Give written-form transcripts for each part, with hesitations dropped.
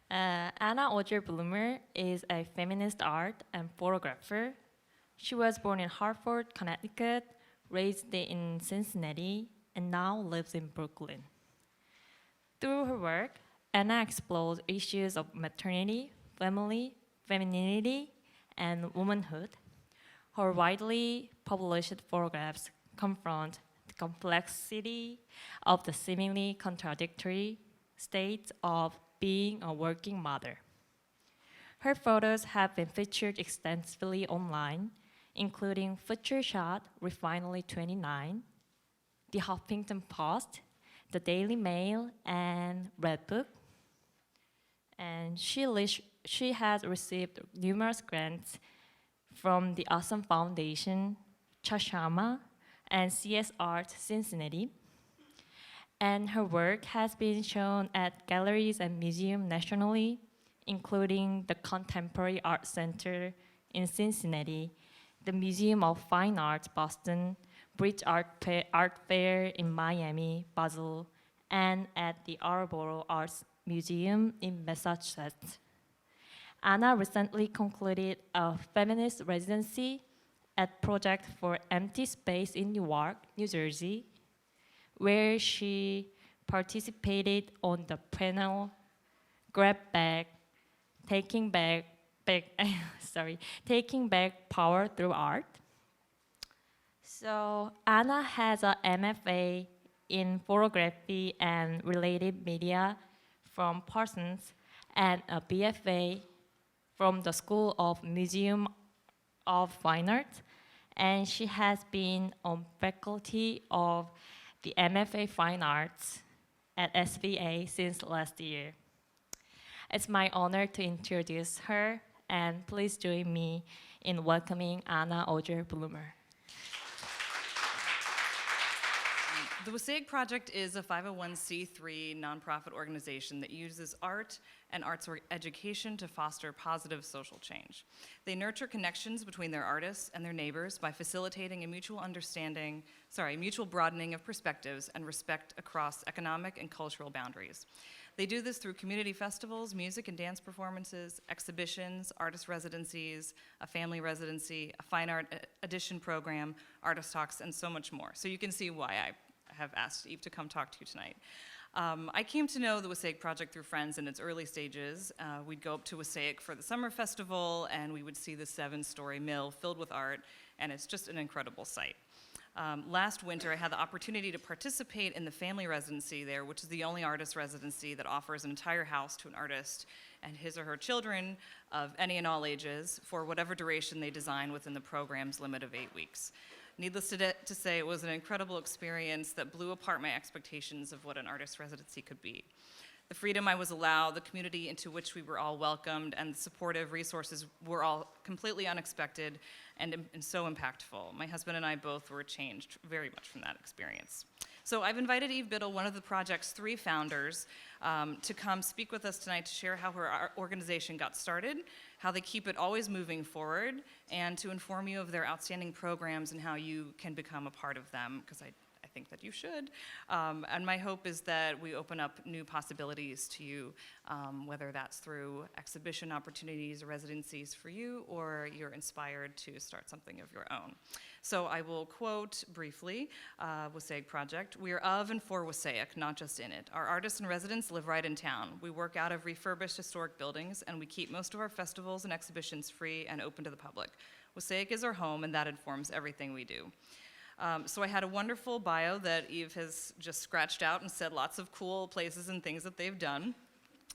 Anna Ogier-Bloomer is a feminist art and photographer. She was born in Hartford, Connecticut, raised in Cincinnati, and now lives in Brooklyn. Through her work, Anna explores issues of maternity, family, femininity, and womanhood. Her widely published photographs confront the complexity of the seemingly contradictory states of being a working mother. Her photos have been featured extensively online, including Future Shot, Refinery 29, The Huffington Post, The Daily Mail, and Redbook. And she has received numerous grants from the Awesome Foundation, Chashama, and CS Art Cincinnati. And her work has been shown at galleries and museums nationally, including the Contemporary Art Center in Cincinnati, the Museum of Fine Arts, Boston, Bridge Art Fair in Miami, Basel, and at the Attleboro Arts Museum in Massachusetts. Anna recently concluded a feminist residency at Project for Empty Space in Newark, New Jersey, where she participated on the panel Grab Back, Taking Back Power Through Art. So Anna has an MFA in photography and related media from Parsons and a BFA from the School of Museum of Fine Arts, and she has been on faculty of the MFA Fine Arts at SVA since last year. It's my honor to introduce her, and please join me in welcoming Anna Ogier-Bloomer. The Wassaic Project is a 501c3 nonprofit organization that uses art and arts education to foster positive social change. They nurture connections between their artists and their neighbors by facilitating a mutual broadening of perspectives and respect across economic and cultural boundaries. They do this through community festivals, music and dance performances, exhibitions, artist residencies, a family residency, a fine art edition program, artist talks, and so much more. So you can see why I have asked Eve to come talk to you tonight. I came to know the Wassaic Project through friends in its early stages. We'd go up to Wassaic for the summer festival, and we would see the 7-story mill filled with art, and it's just an incredible sight. Last winter, I had the opportunity to participate in the family residency there, which is the only artist residency that offers an entire house to an artist and his or her children of any and all ages for whatever duration they design within the program's limit of 8 weeks. Needless to say, it was an incredible experience that blew apart my expectations of what an artist residency could be. The freedom I was allowed, the community into which we were all welcomed, and the supportive resources were all completely unexpected and so impactful. My husband and I both were changed very much from that experience. So I've invited Eve Biddle, one of the project's 3 founders, to come speak with us tonight to share how her organization got started, how they keep it always moving forward, and to inform you of their outstanding programs and how you can become a part of them, because I think that you should. And my hope is that we open up new possibilities to you, whether that's through exhibition opportunities or residencies for you, or you're inspired to start something of your own. So I will quote briefly Wassaic Project. We are of and for Wassaic, not just in it. Our artists and residents live right in town. We work out of refurbished historic buildings, and we keep most of our festivals and exhibitions free and open to the public. Wassaic is our home, and that informs everything we do. So I had a wonderful bio that Eve has just scratched out and said lots of cool places and things that they've done.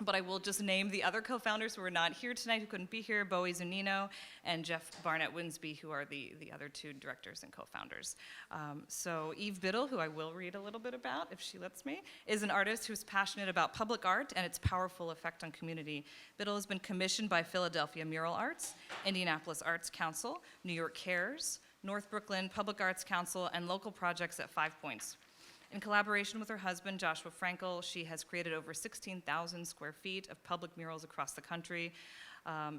But I will just name the other co-founders who are not here tonight, who couldn't be here, Bowie Zunino and Jeff Barnett-Winsby, who are the other 2 directors and co-founders. So Eve Biddle, who I will read a little bit about, if she lets me, is an artist who's passionate about public art and its powerful effect on community. Biddle has been commissioned by Philadelphia Mural Arts, Indianapolis Arts Council, New York Cares, North Brooklyn Public Arts Council, and local projects at 5 Points. In collaboration with her husband, Joshua Frankel, she has created over 16,000 square feet of public murals across the country,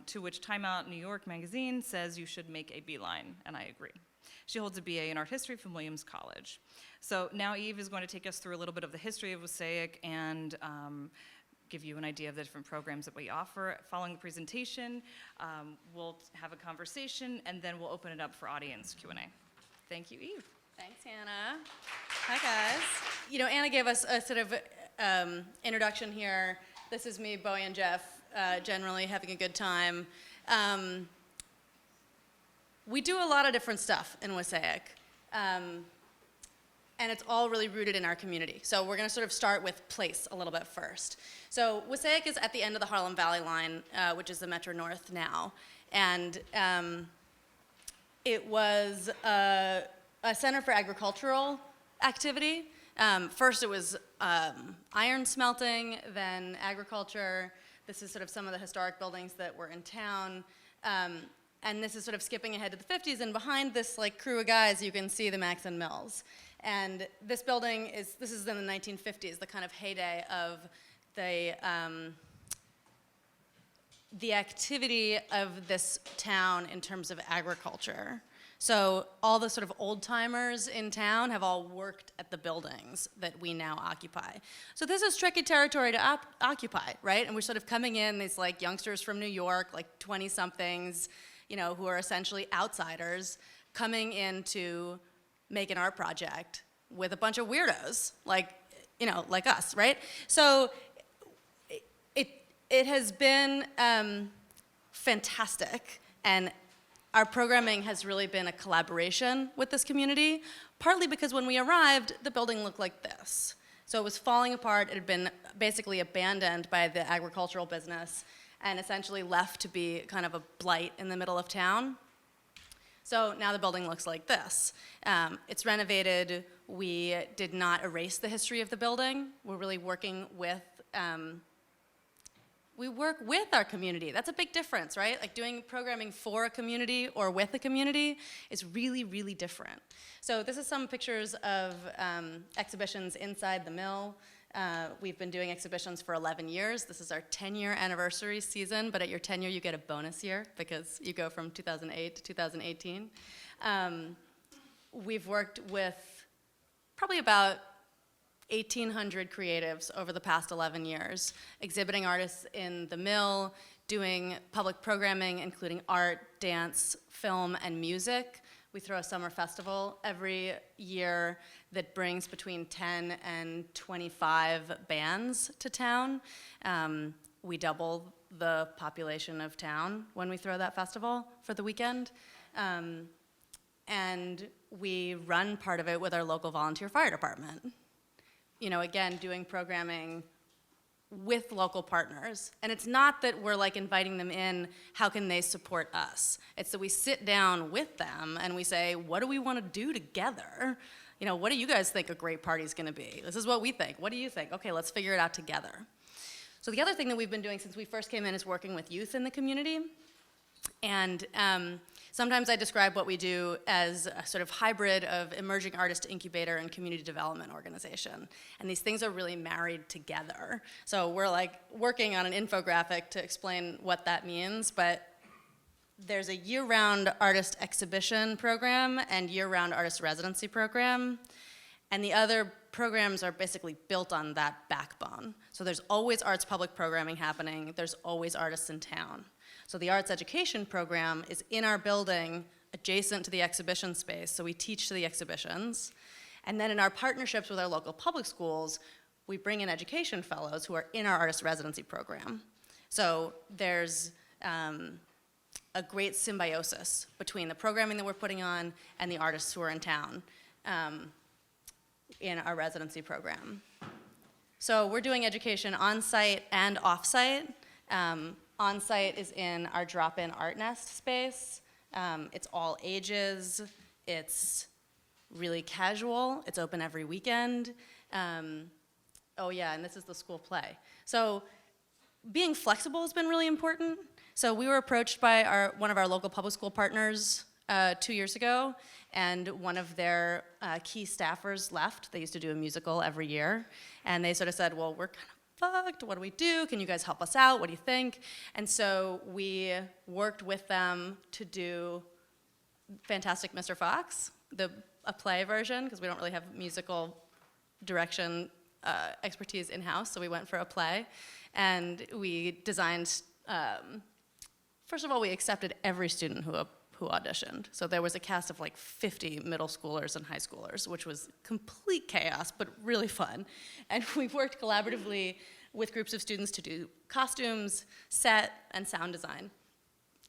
to which Time Out New York magazine says you should make a beeline, and I agree. She holds a BA in art history from Williams College. So now Eve is going to take us through a little bit of the history of Wassaic and give you an idea of the different programs that we offer. Following the presentation, we'll have a conversation, and then we'll open it up for audience Q&A. Thank you, Eve. Thanks, Hannah. Hi, guys. You know, Anna gave us a sort of introduction here. This is me, Bowie, and Jeff, generally having a good time. We do a lot of different stuff in Wassaic, and it's all really rooted in our community. So we're going to sort of start with place a little bit first. So Wassaic is at the end of the Harlem Valley line, which is the Metro North now, and it was a center for agricultural activity. First it was iron smelting, then agriculture. This is sort of some of the historic buildings that were in town. And this is sort of skipping ahead to the 50s, and behind this like crew of guys, you can see the Maxon Mills. And this building this is in the 1950s, the kind of heyday of the activity of this town in terms of agriculture. So all the sort of old timers in town have all worked at the buildings that we now occupy. So this is tricky territory to occupy, right? And we're sort of coming in, these like youngsters from New York, like 20-somethings, you know, who are essentially outsiders, coming in to make an art project with a bunch of weirdos, like, you know, like us, right? So it has been fantastic, and our programming has really been a collaboration with this community, partly because when we arrived, the building looked like this. So it was falling apart. It had been basically abandoned by the agricultural business and essentially left to be kind of a blight in the middle of town. So now the building looks like this. It's renovated. We did not erase the history of the building. We're really working with we work with our community. That's a big difference, right? Like doing programming for a community or with a community is really, really different. So this is some pictures of exhibitions inside the mill. We've been doing exhibitions for 11 years. This is our 10-year anniversary season, but at your 10-year you get a bonus year because you go from 2008 to 2018. We've worked with probably about 1,800 creatives over the past 11 years, exhibiting artists in the mill, doing public programming, including art, dance, film, and music. We throw a summer festival every year that brings between 10 and 25 bands to town. We double the population of town when we throw that festival for the weekend. And we run part of it with our local volunteer fire department. You know, again, doing programming with local partners. And it's not that we're like inviting them in, how can they support us? It's that we sit down with them and we say, what do we want to do together? You know, what do you guys think a great party's gonna be? This is what we think. What do you think? Okay, let's figure it out together. So the other thing that we've been doing since we first came in is working with youth in the community. And sometimes I describe what we do as a sort of hybrid of emerging artist incubator and community development organization. And these things are really married together. So we're like working on an infographic to explain what that means, but there's a year-round artist exhibition program and year-round artist residency program. And the other programs are basically built on that backbone. So there's always arts public programming happening. There's always artists in town. So the arts education program is in our building adjacent to the exhibition space, so we teach to the exhibitions. And then in our partnerships with our local public schools, we bring in education fellows who are in our artist residency program. So there's a great symbiosis between the programming that we're putting on and the artists who are in town in our residency program. So we're doing education on-site and off-site. On-site is in our drop-in art nest space. It's all ages. It's really casual. It's open every weekend. Oh yeah, and this is the school play. So being flexible has been really important. So we were approached by one of our local public school partners 2 years ago, and one of their key staffers left. They used to do a musical every year, and they sort of said, well, we're kind of fucked, what do we do? Can you guys help us out? What do you think? And so we worked with them to do Fantastic Mr. Fox, a play version, because we don't really have musical direction expertise in-house, so we went for a play, and we designed, first of all, we accepted every student who auditioned. So there was a cast of like 50 middle schoolers and high schoolers, which was complete chaos, but really fun. And we worked collaboratively with groups of students to do costumes, set, and sound design.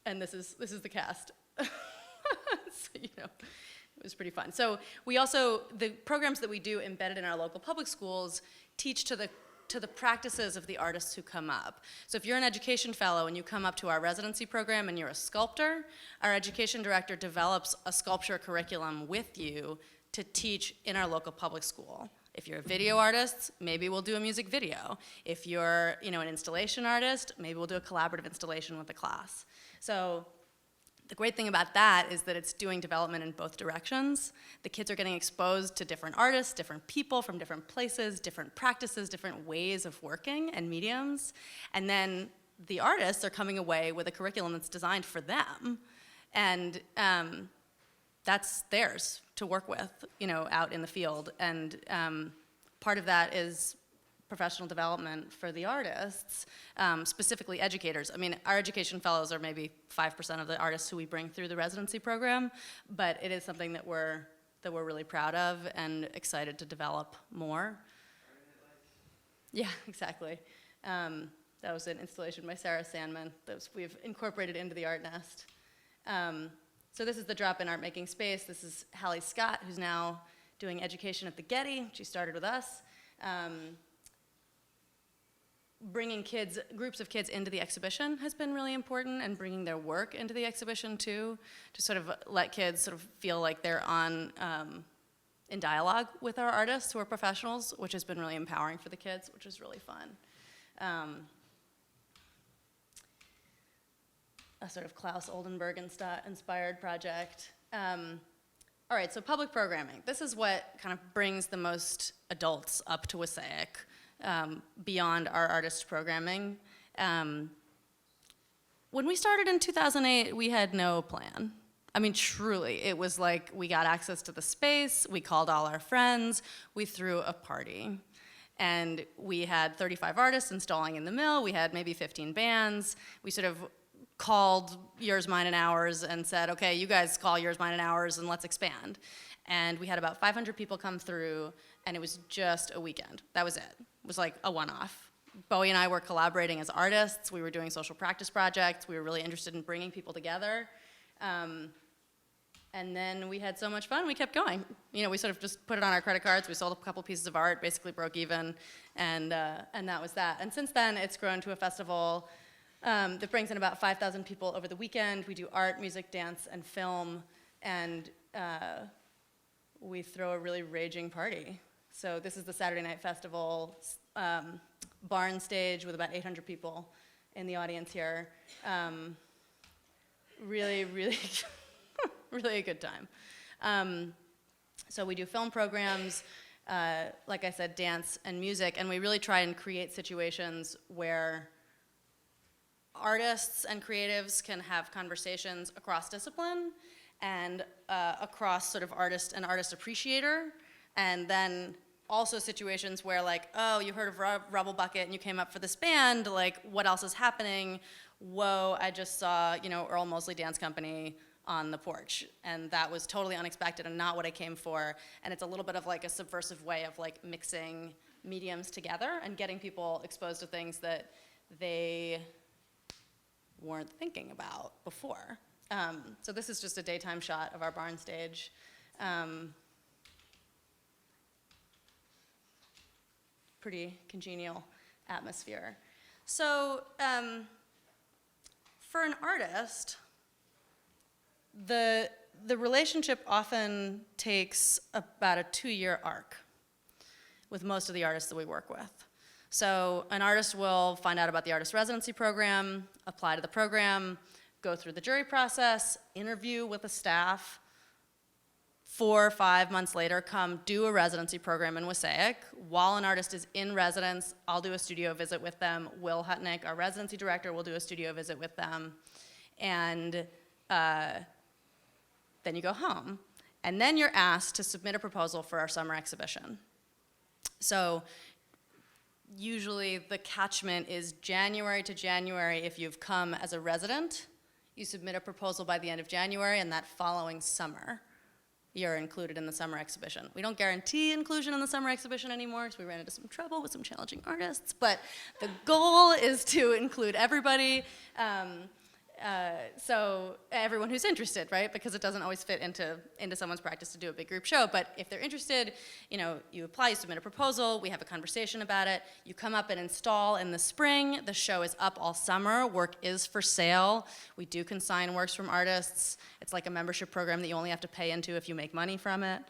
And this is the cast. So, you know, it was pretty fun. So we also, the programs that we do embedded in our local public schools teach to the practices of the artists who come up. So if you're an education fellow and you come up to our residency program and you're a sculptor, our education director develops a sculpture curriculum with you to teach in our local public school. If you're a video artist, maybe we'll do a music video. If you're, you know, an installation artist, maybe we'll do a collaborative installation with the class. So the great thing about that is that it's doing development in both directions. The kids are getting exposed to different artists, different people from different places, different practices, different ways of working and mediums. And then the artists are coming away with a curriculum that's designed for them. And that's theirs to work with, you know, out in the field. And part of that is professional development for the artists, specifically educators. I mean, our education fellows are maybe 5% of the artists who we bring through the residency program, but it is something that we're really proud of and excited to develop more. Yeah, exactly. That was an installation by Sarah Sandman that we've incorporated into the Art Nest. So this is the drop-in art making space. This is Hallie Scott, who's now doing education at the Getty. She started with us. Bringing kids, groups of kids into the exhibition has been really important, and bringing their work into the exhibition too, to sort of let kids sort of feel like they're on, in dialogue with our artists who are professionals, which has been really empowering for the kids, which is really fun. A sort of Klaus Oldenburg inspired project. All right, so public programming. This is what kind of brings the most adults up to Wassaic. Beyond our artist programming. When we started in 2008, we had no plan. I mean, truly, it was like we got access to the space, we called all our friends, we threw a party. And we had 35 artists installing in the mill, we had maybe 15 bands, we sort of called Yours, Mine, and Ours and said, okay, you guys call Yours, Mine, and Ours and let's expand. And we had about 500 people come through, and it was just a weekend. That was it. It was like a one-off. Bowie and I were collaborating as artists. We were doing social practice projects. We were really interested in bringing people together. And then we had so much fun, we kept going. You know, we sort of just put it on our credit cards. We sold a couple pieces of art, basically broke even, and that was that. And since then, it's grown to a festival that brings in about 5,000 people over the weekend. We do art, music, dance, and film, and we throw a really raging party. So this is the Saturday Night Festival barn stage with about 800 people in the audience here. Really, really, really a good time. So we do film programs, like I said, dance and music, and we really try and create situations where artists and creatives can have conversations across discipline and across sort of artist and artist appreciator, and then also situations where like, oh, you heard of Rubble Bucket and you came up for this band, like what else is happening? Whoa, I just saw, you know, Earl Mosley Dance Company on the porch, and that was totally unexpected and not what I came for. And it's a little bit of like a subversive way of like mixing mediums together and getting people exposed to things that they weren't thinking about before. So this is just a daytime shot of our barn stage. Pretty congenial atmosphere. So for an artist, the relationship often takes about a 2-year arc with most of the artists that we work with. So an artist will find out about the artist residency program, apply to the program, go through the jury process, interview with the staff, 4 or 5 months later, come do a residency program in Wassaic. While an artist is in residence, I'll do a studio visit with them. Will Hutnick, our residency director, will do a studio visit with them. And then you go home. And then you're asked to submit a proposal for our summer exhibition. So usually the catchment is January to January. If you've come as a resident, you submit a proposal by the end of January, and that following summer, you're included in the summer exhibition. We don't guarantee inclusion in the summer exhibition anymore because we ran into some trouble with some challenging artists, but the goal is to include everybody. So everyone who's interested, right? Because it doesn't always fit into someone's practice to do a big group show. But if they're interested, you know, you apply, you submit a proposal, we have a conversation about it. You come up and install in the spring. The show is up all summer. Work is for sale. We do consign works from artists. It's like a membership program that you only have to pay into if you make money from it.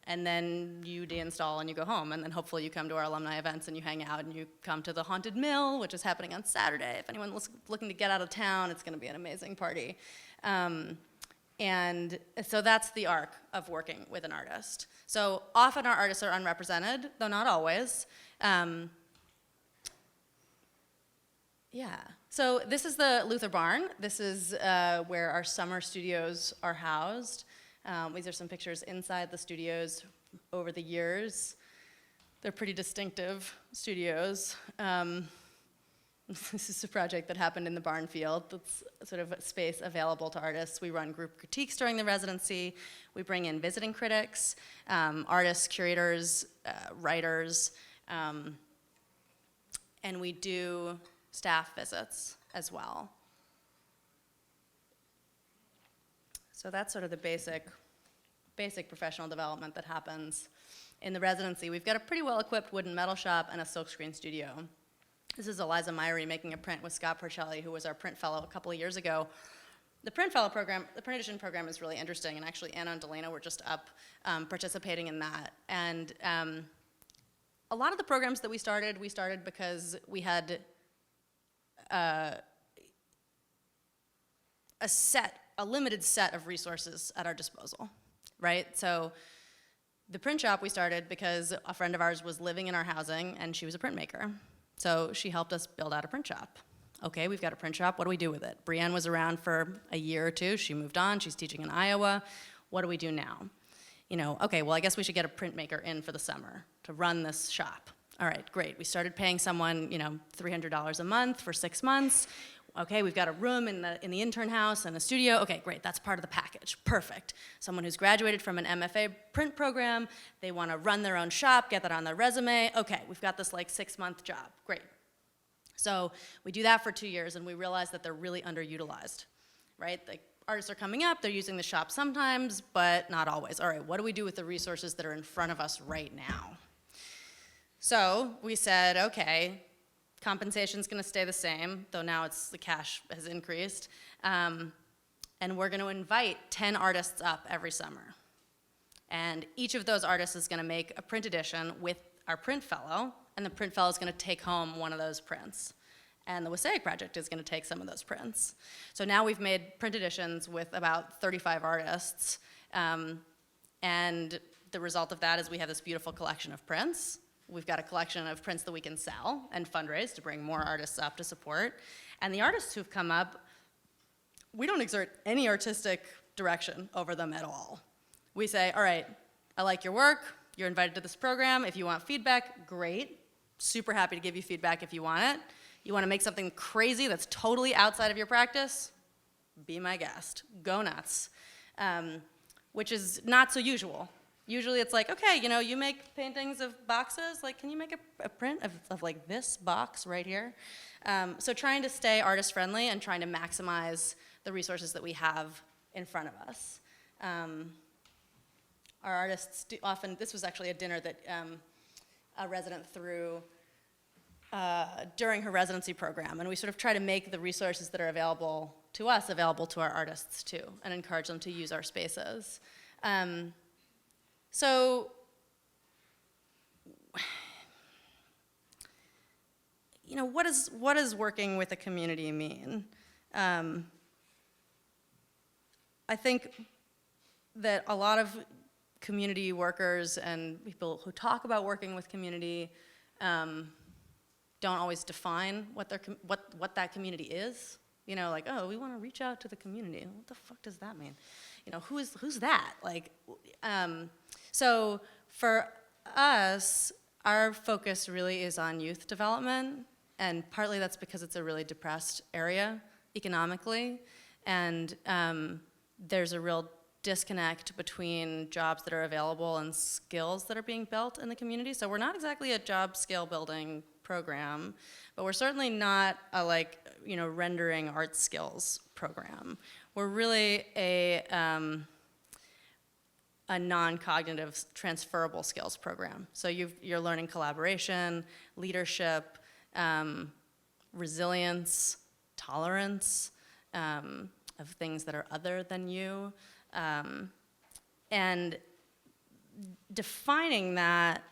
And then you deinstall and you go home, and then hopefully you come to our alumni events and you hang out and you come to the Haunted Mill, which is happening on Saturday. If anyone's looking to get out of town, it's gonna be an amazing party. And so that's the arc of working with an artist. So often our artists are unrepresented, though not always. Yeah, so this is the Luther Barn. This is where our summer studios are housed. These are some pictures inside the studios over the years. They're pretty distinctive studios. This is a project that happened in the barn field. That's sort of a space available to artists. We run group critiques during the residency. We bring in visiting critics, artists, curators, writers, and we do staff visits as well. So that's sort of the basic professional development that happens in the residency. We've got a pretty well-equipped wood and metal shop and a silkscreen studio. This is Eliza Myrie making a print with Scott Porcelli, who was our print fellow a couple of years ago. The print fellow program, the print edition program is really interesting, and actually Anna and Delana were just up participating in that. And a lot of the programs that we started because we had a limited set of resources at our disposal, right? So the print shop we started because a friend of ours was living in our housing and she was a printmaker. So she helped us build out a print shop. Okay, we've got a print shop, what do we do with it? Brienne was around for a year or two, she moved on, she's teaching in Iowa. What do we do now? You know, okay, well I guess we should get a printmaker in for the summer to run this shop. All right, great, we started paying someone, you know, $300 a month for 6 months. Okay, we've got a room in the intern house and a studio. Okay, great, that's part of the package, perfect. Someone who's graduated from an MFA print program, they wanna run their own shop, get that on their resume. Okay, we've got this like 6-month job, great. So we do that for 2 years and we realize that they're really underutilized, right? The artists are coming up, they're using the shop sometimes, but not always. All right, what do we do with the resources that are in front of us right now? So we said, okay, compensation's gonna stay the same, though now the cash has increased. And we're gonna invite 10 artists up every summer. And each of those artists is gonna make a print edition with our print fellow, and the print fellow is gonna take home one of those prints. And the Wassaic Project is gonna take some of those prints. So now we've made print editions with about 35 artists. And the result of that is we have this beautiful collection of prints. We've got a collection of prints that we can sell and fundraise to bring more artists up to support. And the artists who've come up, we don't exert any artistic direction over them at all. We say, all right, I like your work, you're invited to this program. If you want feedback, great. Super happy to give you feedback if you want it. You wanna make something crazy that's totally outside of your practice? Be my guest, go nuts. Which is not so usual. Usually it's like, okay, you know, you make paintings of boxes, like can you make a print of like this box right here? So trying to stay artist friendly and trying to maximize the resources that we have in front of us. Our artists do often, this was actually a dinner that a resident threw during her residency program, and we sort of try to make the resources that are available to us available to our artists too, and encourage them to use our spaces. So, you know, what does working with a community mean? I think that a lot of community workers and people who talk about working with community don't always define what that community is. You know, like, oh, we want to reach out to the community. What the fuck does that mean? You know, who's that? Like, so for us, our focus really is on youth development, and partly that's because it's a really depressed area economically, and there's a real disconnect between jobs that are available and skills that are being built in the community. So we're not exactly a job scale building program, but we're certainly not a rendering art skills program. We're really a non-cognitive transferable skills program. So you're learning collaboration, leadership, resilience, tolerance of things that are other than you, and defining that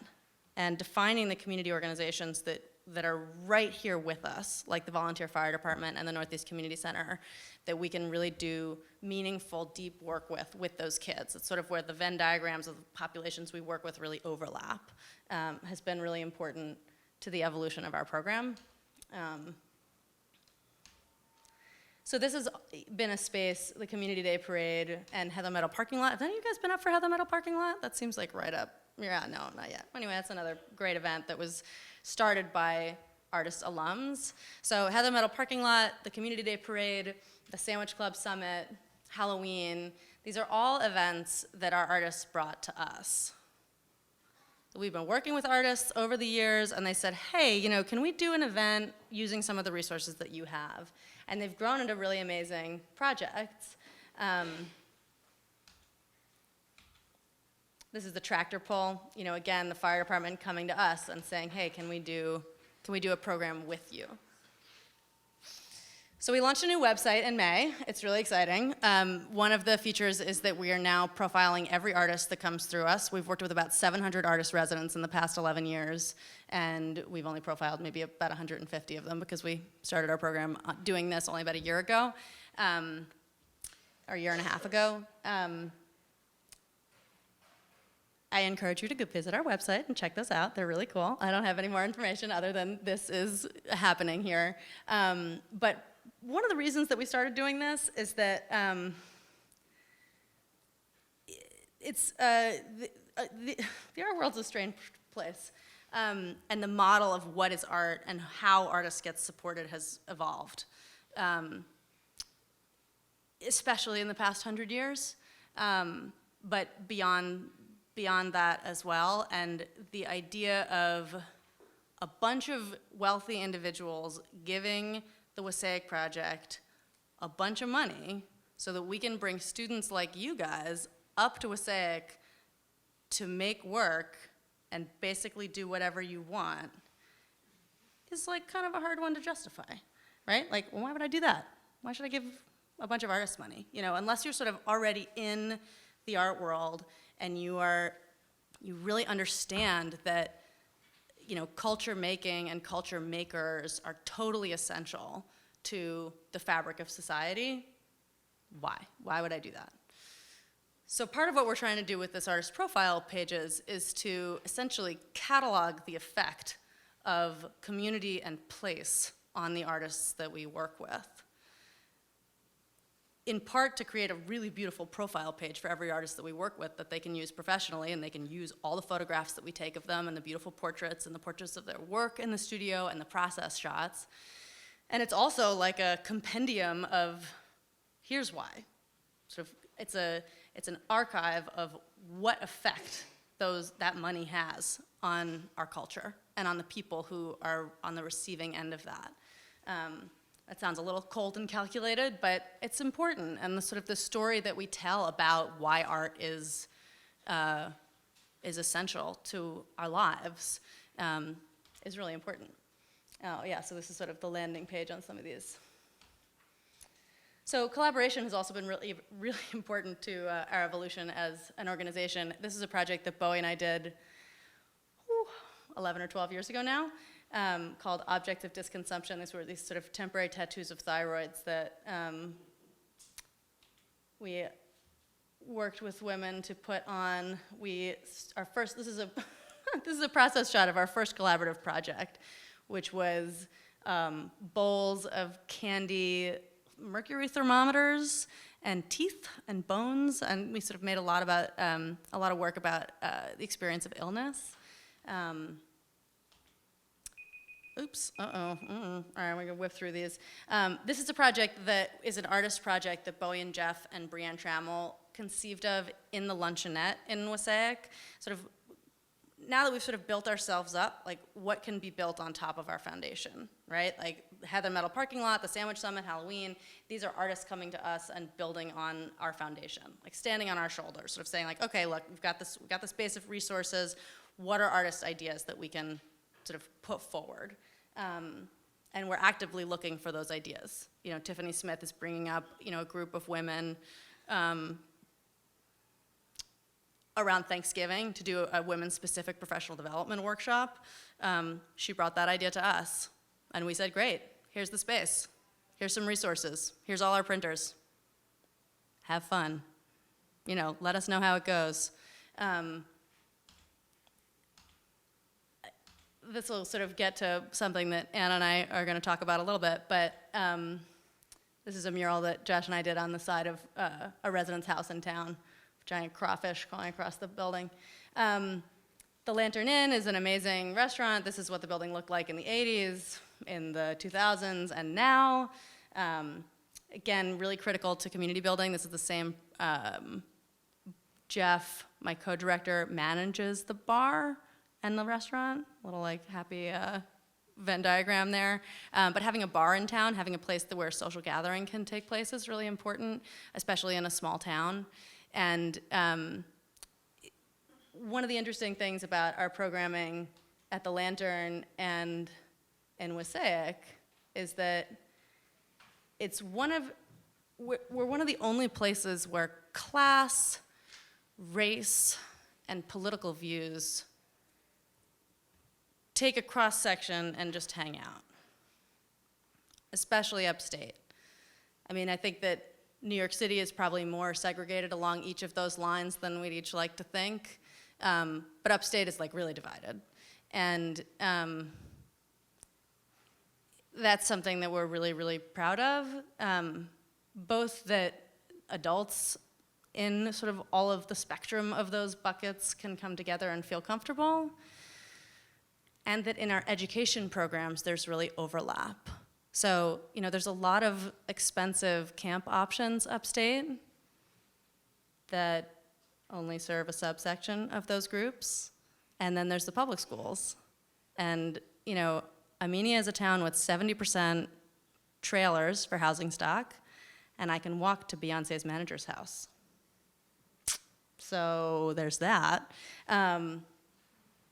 and defining the community organizations that are right here with us, like the Volunteer Fire Department and the Northeast Community Center, that we can really do meaningful, deep work with those kids. It's sort of where the Venn diagrams of the populations we work with really overlap, has been really important to the evolution of our program. So this has been a space, the Community Day Parade and Heather Meadow Parking Lot. Have any of you guys been up for Heather Meadow Parking Lot? That seems like right up. Yeah, no, not yet. Anyway, that's another great event that was started by artist alums. So Heather Meadow Parking Lot, the Community Day Parade, the Sandwich Club Summit, Halloween, these are all events that our artists brought to us. We've been working with artists over the years, and they said, hey, can we do an event using some of the resources that you have? And they've grown into really amazing projects. This is the tractor pull. Again, the fire department coming to us and saying, hey, can we do a program with you? So we launched a new website in May. It's really exciting. One of the features is that we are now profiling every artist that comes through us. We've worked with about 700 artist residents in the past 11 years, and we've only profiled maybe about 150 of them because we started our program doing this only about a year ago, or a year and a half ago. I encourage you to go visit our website and check this out. They're really cool. I don't have any more information other than this is happening here. But one of the reasons that we started doing this is that the art world's a strange place. And the model of what is art and how artists get supported has evolved, especially in the past 100 years, but beyond that as well. And the idea of a bunch of wealthy individuals giving the Wassaic Project a bunch of money so that we can bring students like you guys up to Wassaic to make work and basically do whatever you want is kind of a hard one to justify, right? Well, why would I do that? Why should I give a bunch of artists money? Unless you're sort of already in the art world and you really understand that culture making and culture makers are totally essential to the fabric of society. Why? Why would I do that? So part of what we're trying to do with this artist profile pages is to essentially catalog the effect of community and place on the artists that we work with. In part to create a really beautiful profile page for every artist that we work with that they can use professionally, and they can use all the photographs that we take of them and the beautiful portraits and the portraits of their work in the studio and the process shots. And it's also like a compendium of here's why. It's an archive of what effect that money has on our culture and on the people who are on the receiving end of that. That sounds a little cold and calculated, but it's important. And the story that we tell about why art is essential to our lives is really important. Oh yeah, so this is sort of the landing page on some of these. So collaboration has also been really, really important to our evolution as an organization. This is a project that Bowie and I did 11 or 12 years ago now. Called Object of Disconsumption. These were these sort of temporary tattoos of thyroids that we worked with women to put on. This is a process shot of our first collaborative project, which was bowls of candy, mercury thermometers, and teeth and bones, and we sort of made a lot of work about the experience of illness. Oops, all right, we're gonna whip through these. This is a project that is an artist project that Bowie and Jeff and Brianne Trammell conceived of in the luncheonette in Wassaic. Sort of, now that we've sort of built ourselves up, like what can be built on top of our foundation, right? Like Heather Metal Parking Lot, the Sandwich Summit, Halloween, these are artists coming to us and building on our foundation, like standing on our shoulders, sort of saying like, okay, look, we've got this base of resources, what are artist ideas that we can sort of put forward? And we're actively looking for those ideas. You know, Tiffany Smith is bringing up, you know, a group of women around Thanksgiving to do a women-specific professional development workshop. She brought that idea to us, and we said, great, here's the space. Here's some resources. Here's all our printers. Have fun. You know, let us know how it goes. This will sort of get to something that Anna and I are going to talk about a little bit, but this is a mural that Josh and I did on the side of a residence house in town, giant crawfish crawling across the building. The Lantern Inn is an amazing restaurant. This is what the building looked like in the 80s, in the 2000s, and now. Again, really critical to community building. This is the same, Jeff, my co-director, manages the bar and the restaurant, little like happy Venn diagram there. But having a bar in town, having a place where social gathering can take place is really important, especially in a small town. And one of the interesting things about our programming at the Lantern and in Wassaic is that we're one of the only places where class, race, and political views take a cross-section and just hang out, especially upstate. I mean, I think that New York City is probably more segregated along each of those lines than we'd each like to think, but upstate is like really divided. And that's something that we're really, really proud of, both that adults in sort of all of the spectrum of those buckets can come together and feel comfortable, and that in our education programs, there's really overlap. So, you know, there's a lot of expensive camp options upstate that only serve a subsection of those groups, and then there's the public schools. And, you know, Armenia is a town with 70% trailers for housing stock, and I can walk to Beyonce's manager's house. So there's that.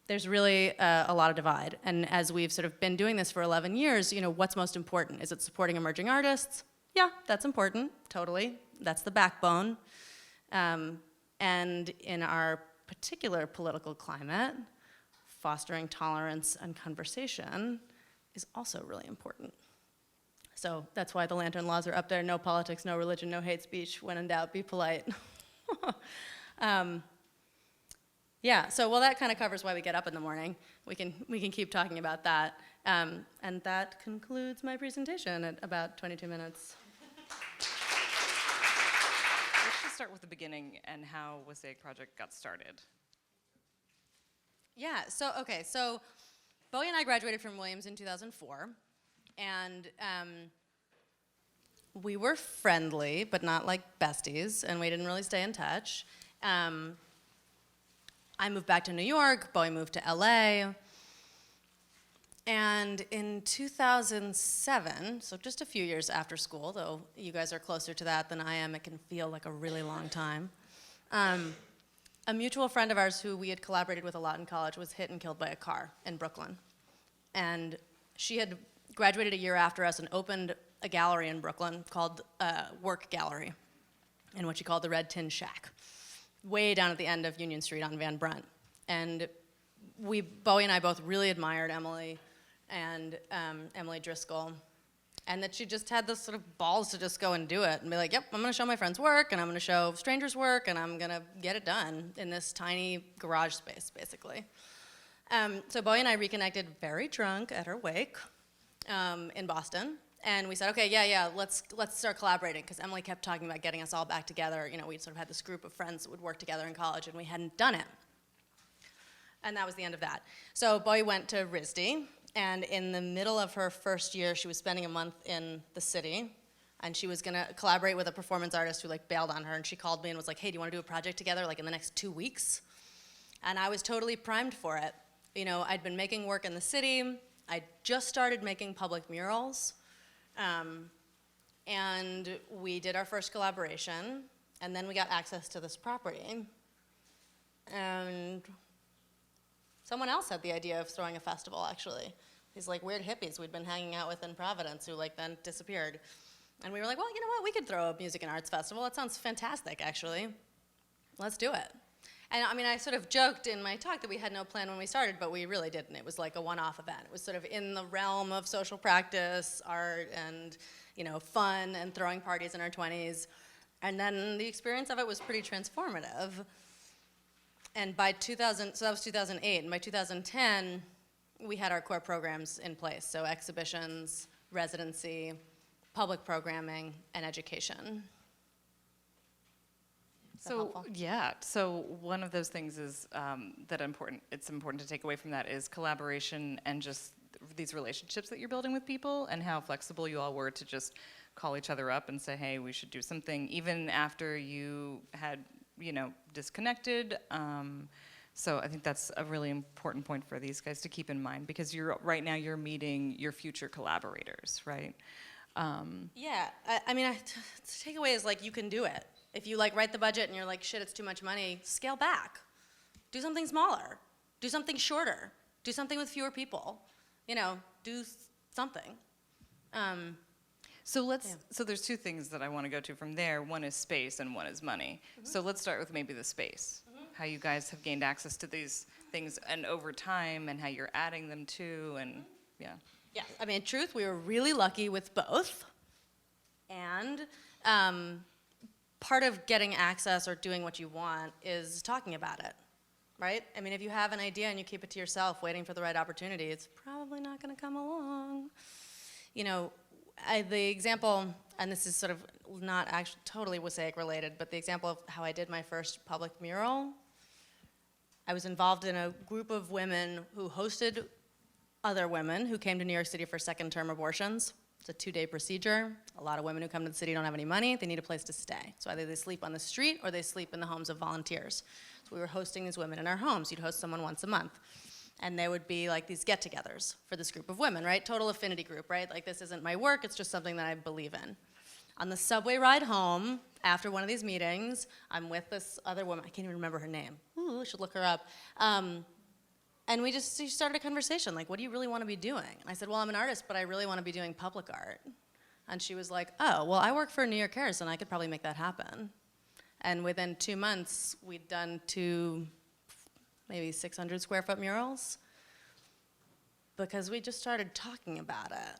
There's really a lot of divide. And as we've sort of been doing this for 11 years, you know, what's most important? Is it supporting emerging artists? Yeah, that's important, totally. That's the backbone. And in our particular political climate, fostering tolerance and conversation is also really important. So that's why the Lantern laws are up there. No politics, no religion, no hate speech. When in doubt, be polite. Yeah, so well, that kind of covers why we get up in the morning. We can keep talking about that. And that concludes my presentation at about 22 minutes. Let's just start with the beginning and how Wassaic Project got started. Yeah, so Bowie and I graduated from Williams in 2004, and we were friendly, but not like besties, and we didn't really stay in touch. I moved back to New York, Bowie moved to LA, and in 2007, so just a few years after school, though you guys are closer to that than I am, it can feel like a really long time, a mutual friend of ours who we had collaborated with a lot in college was hit and killed by a car in Brooklyn. And she had graduated a year after us and opened a gallery in Brooklyn called Work Gallery, in what she called the Red Tin Shack, way down at the end of Union Street on Van Brunt. And Bowie and I both really admired Emily and Emily Driscoll, and that she just had this sort of balls to just go and do it and be like, yep, I'm gonna show my friends work, and I'm gonna show strangers work, and I'm gonna get it done in this tiny garage space, basically. So Bowie and I reconnected very drunk at her wake in Boston, and we said, okay, yeah, let's start collaborating, because Emily kept talking about getting us all back together. You know, we sort of had this group of friends that would work together in college, and we hadn't done it. And that was the end of that. So Bowie went to RISD, and in the middle of her first year, she was spending a month in the city, and she was gonna collaborate with a performance artist who like bailed on her, and she called me and was like, hey, do you wanna do a project together like in the next 2 weeks? And I was totally primed for it. You know, I'd been making work in the city, I just started making public murals, and we did our first collaboration, and then we got access to this property. And someone else had the idea of throwing a festival, actually. These like weird hippies we'd been hanging out with in Providence who like then disappeared. And we were like, well, you know what, we could throw a music and arts festival. That sounds fantastic, actually. Let's do it. And I mean, I sort of joked in my talk that we had no plan when we started, but we really didn't. It was like a one-off event. It was sort of in the realm of social practice, art, and you know, fun, and throwing parties in our 20s. And then the experience of it was pretty transformative. And by 2000, so that was 2008, and by 2010, we had our core programs in place. So exhibitions, residency, public programming, and education. Is that So helpful? yeah, so one of those things is it's important to take away from that is collaboration and just these relationships that you're building with people, and how flexible you all were to just call each other up and say, hey, we should do something, even after you had, you know, disconnected. So I think that's a really important point for these guys to keep in mind, because right now you're meeting your future collaborators, right? Yeah, I mean, the takeaway is like, you can do it. If you like write the budget and you're like, shit, it's too much money, scale back. Do something smaller. Do something shorter. Do something with fewer people. You know, do something. So Yeah. so there's two things that I want to go to from there. One is space and one is money. So let's start with maybe the space. How you guys have gained access to these things and over time, and how you're adding them to, and yeah. Yeah, I mean, in truth, we were really lucky with both. And part of getting access or doing what you want is talking about it, right? I mean, if you have an idea and you keep it to yourself, waiting for the right opportunity, it's probably not gonna come along. You know, the example, and this is sort of not actually totally Wassaic related, but the example of how I did my first public mural, I was involved in a group of women who hosted other women who came to New York City for second-term abortions. It's a 2-day procedure. A lot of women who come to the city don't have any money. They need a place to stay. So either they sleep on the street or they sleep in the homes of volunteers. So we were hosting these women in our homes. You'd host someone once a month. And there would be like these get-togethers for this group of women, right? Total affinity group, right? Like, this isn't my work, it's just something that I believe in. On the subway ride home, after one of these meetings, I'm with this other woman. I can't even remember her name. Ooh, I should look her up. And we started a conversation, like, what do you really want to be doing? And I said, well, I'm an artist, but I really want to be doing public art. And she was like, oh, well, I work for New York Harris, and I could probably make that happen. And within 2 months, we'd done 2, maybe 600 square foot murals, because we just started talking about it.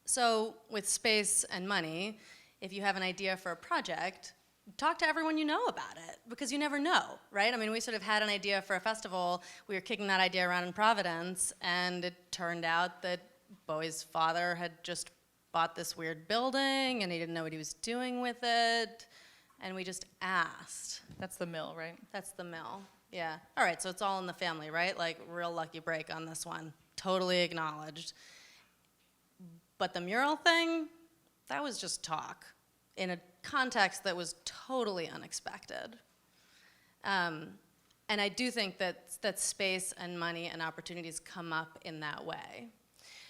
So with space and money, if you have an idea for a project, talk to everyone you know about it, because you never know, right? I mean, we sort of had an idea for a festival. We were kicking that idea around in Providence, and it turned out that Bowie's father had just bought this weird building, and he didn't know what he was doing with it, and we just asked. That's the mill, right? That's the mill, yeah. All right, so it's all in the family, right? Like, real lucky break on this one. Totally acknowledged. But the mural thing, that was just talk in a context that was totally unexpected. And I do think that space and money and opportunities come up in that way.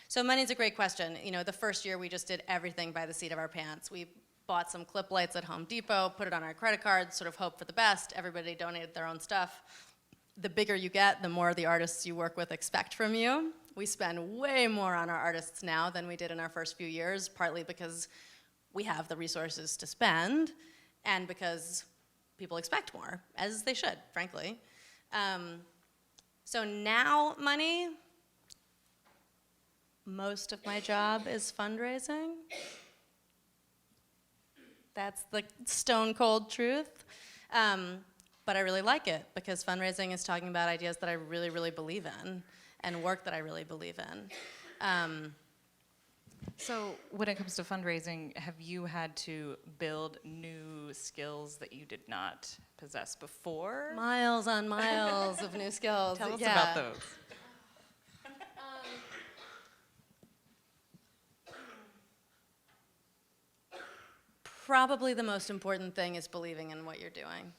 So money's a great question. You know, the first year we just did everything by the seat of our pants. We bought some clip lights at Home Depot, put it on our credit card, sort of hope for the best. Everybody donated their own stuff. The bigger you get, the more the artists you work with expect from you. We spend way more on our artists now than we did in our first few years, partly because we have the resources to spend, and because people expect more, as they should, frankly. So now money, most of my job is fundraising. That's the stone cold truth. But I really like it, because fundraising is talking about ideas that I really, really believe in, and work that I really believe in. So when it comes to fundraising, have you had to build new skills that you did not possess before? Miles on miles of new skills. Tell us Yeah. about those. Probably the most important thing is believing in what you're doing.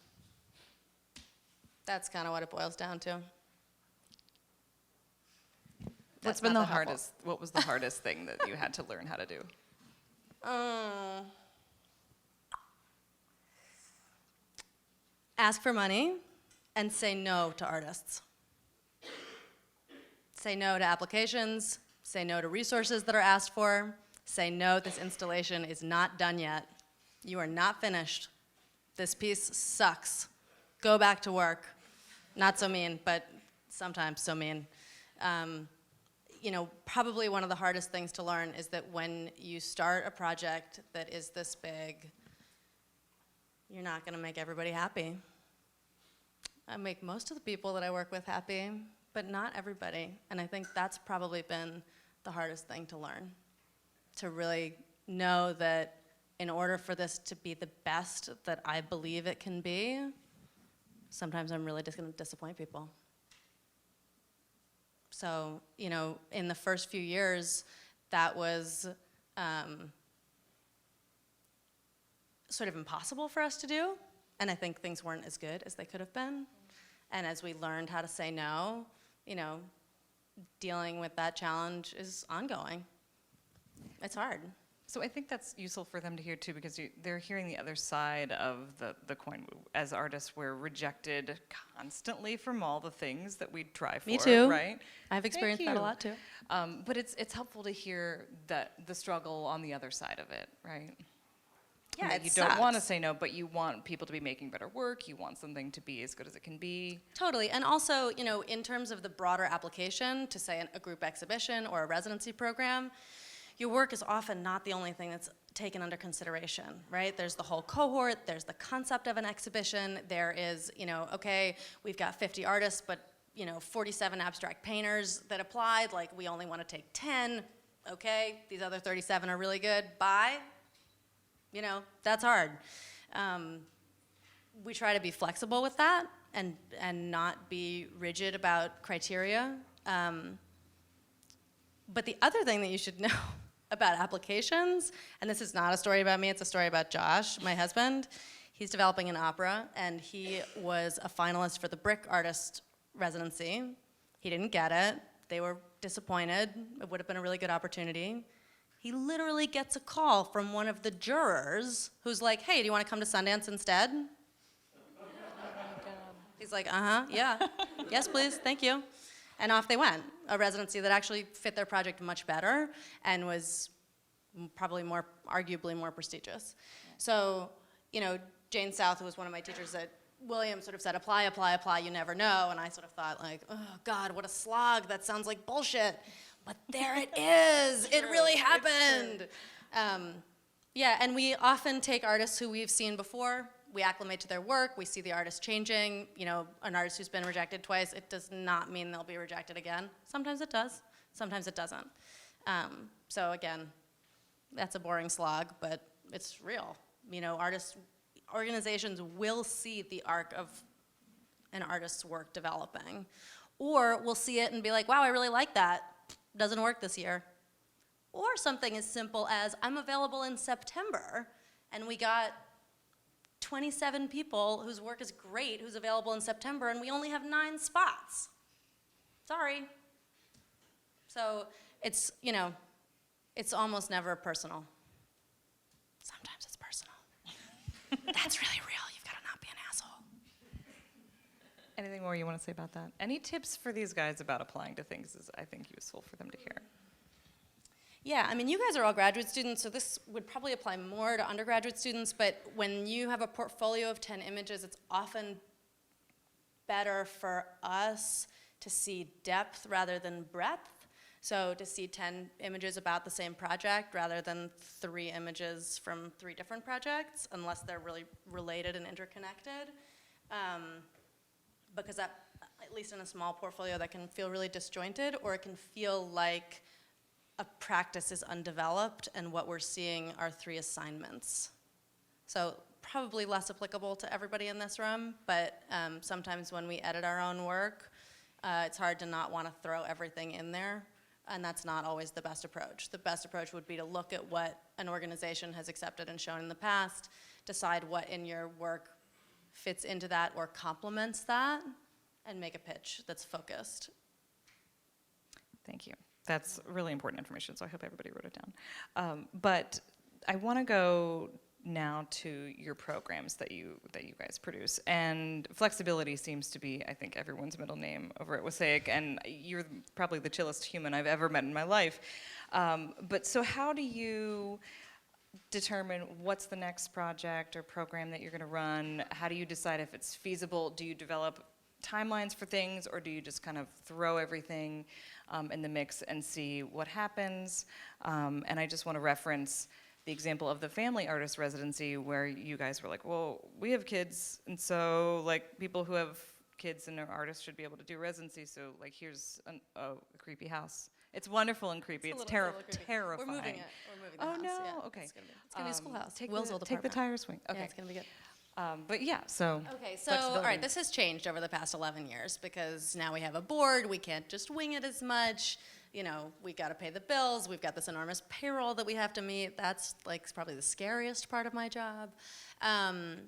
That's kind of what it boils down to. What's been the hardest? What was the hardest thing that you had to learn how to do? Ask for money and say no to artists. Say no to applications, say no to resources that are asked for, say no, this installation is not done yet. You are not finished. This piece sucks. Go back to work. Not so mean, but sometimes so mean. You know, probably one of the hardest things to learn is that when you start a project that is this big, you're not gonna make everybody happy. I make most of the people that I work with happy, but not everybody. And I think that's probably been the hardest thing to learn. To really know that in order for this to be the best that I believe it can be, sometimes I'm really just gonna disappoint people. So, you know, in the first few years, that was sort of impossible for us to do. And I think things weren't as good as they could have been. And as we learned how to say no, you know, dealing with that challenge is ongoing. It's hard. So I think that's useful for them to hear too, because they're hearing the other side of the coin. As artists, we're rejected constantly from all the things that we try for. Me too. Right? I've experienced Thank that a you. lot too. But it's helpful to hear that the struggle on the other side of it, right? Yeah, That it you don't want to sucks. say no, but you want people to be making better work. You want something to be as good as it can be. Totally, and also, you know, in terms of the broader application to say a group exhibition or a residency program, your work is often not the only thing that's taken under consideration, right? There's the whole cohort, there's the concept of an exhibition, there is, you know, okay, we've got 50 artists, but, you know, 47 abstract painters that applied, like we only want to take 10, okay, these other 37 are really good, bye. You know, that's hard. We try to be flexible with that and not be rigid about criteria. But the other thing that you should know about applications, and this is not a story about me, it's a story about Josh, my husband. He's developing an opera, and he was a finalist for the Brick Artist Residency. He didn't get it. They were disappointed. It would have been a really good opportunity. He literally gets a call from one of the jurors who's like, hey, do you want to come to Sundance instead? He's like, yeah, yes, please, thank you. And off they went, a residency that actually fit their project much better and was probably arguably more prestigious. So, you know, Jane South, who was one of my teachers at Williams, sort of said, apply, apply, apply, you never know. And I sort of thought like, oh God, what a slog, that sounds like bullshit. But there it is, it really happened. Yeah, and we often take artists who we've seen before, we acclimate to their work, we see the artist changing. You know, an artist who's been rejected twice, it does not mean they'll be rejected again. Sometimes it does, sometimes it doesn't. So again, that's a boring slog, but it's real. You know, organizations will see the arc of an artist's work developing. Or we'll see it and be like, wow, I really like that. Doesn't work this year. Or something as simple as, I'm available in September, and we got 27 people whose work is great, who's available in September, and we only have 9 spots. Sorry. So it's, you know, it's almost never personal. Sometimes it's personal. That's really real. You've got to not be an asshole. Anything more you want to say about that? Any tips for these guys about applying to things is, I think, useful for them to hear. Yeah, I mean, you guys are all graduate students, so this would probably apply more to undergraduate students, but when you have a portfolio of 10 images, it's often better for us to see depth rather than breadth. So to see 10 images about the same project rather than 3 images from 3 different projects, unless they're really related and interconnected. Because that, at least in a small portfolio, that can feel really disjointed, or it can feel like a practice is undeveloped, and what we're seeing are 3 assignments. So probably less applicable to everybody in this room, but sometimes when we edit our own work, it's hard to not want to throw everything in there, and that's not always the best approach. The best approach would be to look at what an organization has accepted and shown in the past, decide what in your work fits into that or complements that, and make a pitch that's focused. Thank you. That's really important information, so I hope everybody wrote it down. But I want to go now to your programs that you guys produce, and flexibility seems to be, I think, everyone's middle name over at Wassaic, and you're probably the chillest human I've ever met in my life. But so how do you determine what's the next project or program that you're going to run? How do you decide if it's feasible? Do you develop timelines for things, or do you just kind of throw everything in the mix and see what happens? And I just want to reference the example of the family artist residency, where you guys were like, well, we have kids, and so like people who have kids and are artists should be able to do residency, so like here's a creepy house. It's wonderful and creepy. It's terrifying. We're moving it. We're moving the house. No, Yeah, okay. It's gonna be a schoolhouse. Take Will's the, old take the apartment. tire swing. Okay. Yeah, it's gonna be good. But yeah, so. Okay, so, all flexibility. right, this has changed over the past 11 years because now we have a board, we can't just wing it as much, you know, we gotta pay the bills, we've got this enormous payroll that we have to meet. That's like probably the scariest part of my job. The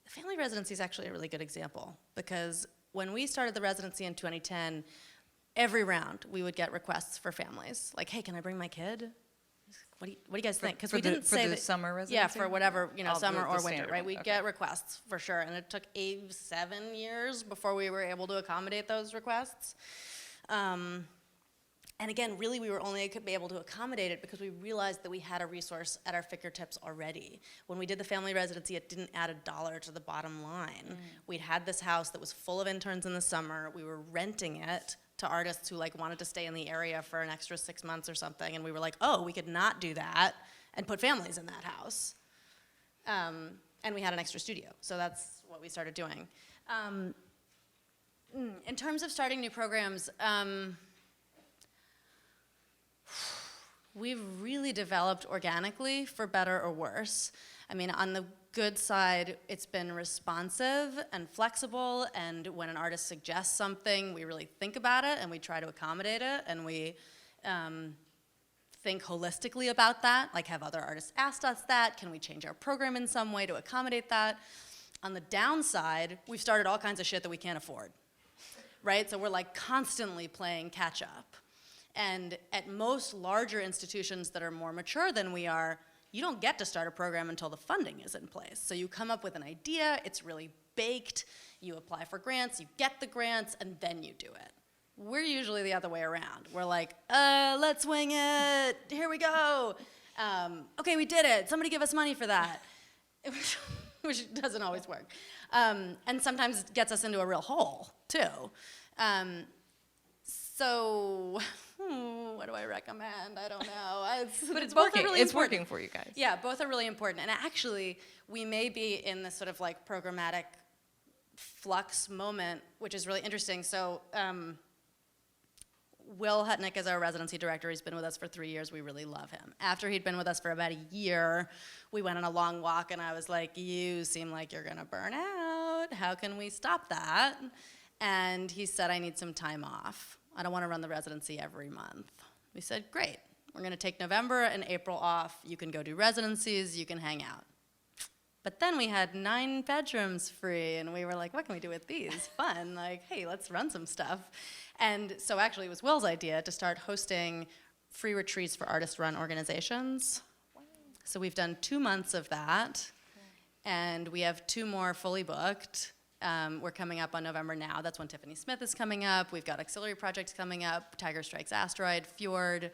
family residency is actually a really good example because when we started the residency in 2010, every round we would get requests for families, like, hey, can I bring my kid? What do you guys think? Because we didn't say for the that, summer residency? yeah, for whatever, you know, Oh, summer the or winter, standard right? one, We'd okay. get requests for sure, and it took 7 years before we were able to accommodate those requests. And again, really, we were only able to accommodate it because we realized that we had a resource at our fingertips already. When we did the family residency, it didn't add $1 to the bottom line. We'd had this house that was full of interns in the summer. We were renting it to artists who like wanted to stay in the area for an extra 6 months or something, and we were like, oh, we could not do that and put families in that house. And we had an extra studio, so that's what we started doing. In terms of starting new programs, we've really developed organically, for better or worse. I mean, on the good side, it's been responsive and flexible, and when an artist suggests something, we really think about it and we try to accommodate it, and we think holistically about that, like have other artists asked us that? Can we change our program in some way to accommodate that? On the downside, we've started all kinds of shit that we can't afford, right? So we're like constantly playing catch up. And at most larger institutions that are more mature than we are, you don't get to start a program until the funding is in place. So you come up with an idea, it's really baked, you apply for grants, you get the grants, and then you do it. We're usually the other way around. We're like, let's wing it, here we go. Okay, we did it, somebody give us money for that. Which doesn't always work. And sometimes gets us into a real hole, too. So, what do I recommend? I don't know. But it's both working. are really It's important. working for you guys. Yeah, both are really important. And actually, we may be in this sort of like programmatic flux moment, which is really interesting. So, Will Hutnick is our residency director. He's been with us for 3 years. We really love him. After he'd been with us for about a year, we went on a long walk, and I was like, you seem like you're gonna burn out. How can we stop that? And he said, I need some time off. I don't want to run the residency every month. We said, great. We're going to take November and April off. You can go do residencies. You can hang out. But then we had 9 bedrooms free, and we were like, what can we do with these? Fun. Like, hey, let's run some stuff. And so actually it was Will's idea to start hosting free retreats for artist-run organizations. Wow. So we've done 2 months of that, and we have 2 more fully booked. We're coming up on November now. That's when Tiffany Smith is coming up. We've got auxiliary projects coming up, Tiger Strikes Asteroid, Fjord.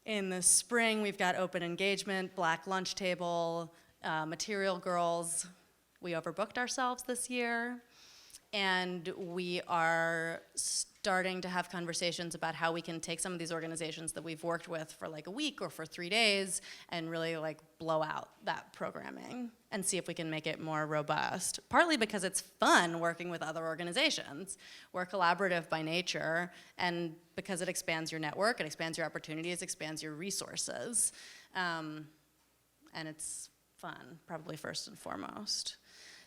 In the spring, we've got Open Engagement, Black Lunch Table, Material Girls. We overbooked ourselves this year. And we are starting to have conversations about how we can take some of these organizations that we've worked with for like a week or for 3 days and really like blow out that programming and see if we can make it more robust. Partly because it's fun working with other organizations. We're collaborative by nature, and because it expands your network, it expands your opportunities, expands your resources. And it's fun, probably first and foremost.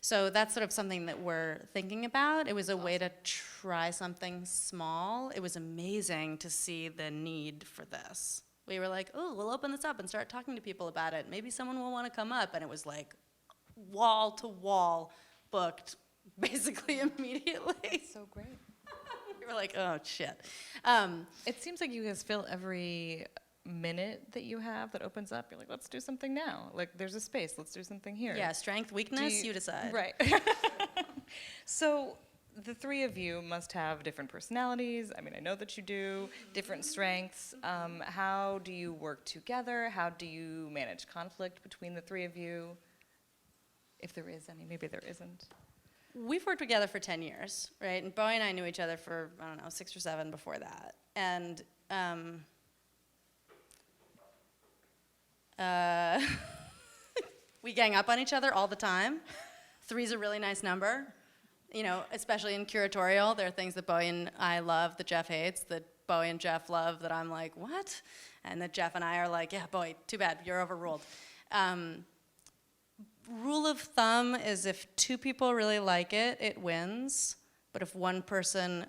So that's sort of something that we're thinking about. It was a way to try something small. It was amazing to see the need for this. We were like, oh, we'll open this up and start talking to people about it. Maybe someone will want to come up. And it was like wall to wall booked basically immediately. So great. We were like, oh, shit. It seems like you guys fill every minute that you have that opens up. You're like, let's do something now. Like, there's a space. Let's do something here. Yeah, strength, weakness, you decide. Right. So the three of you must have different personalities. I mean, I know that you do, different strengths. How do you work together? How do you manage conflict between the three of you? If there is any, maybe there isn't. We've worked together for 10 years, right? And Bowie and I knew each other for, I don't know, 6 or 7 before that. And we gang up on each other all the time. 3's a really nice number. You know, especially in curatorial, there are things that Bowie and I love that Jeff hates, that Bowie and Jeff love that I'm like, what? And that Jeff and I are like, yeah, Bowie, too bad, you're overruled. Rule of thumb is if 2 people really like it, it wins. But if one person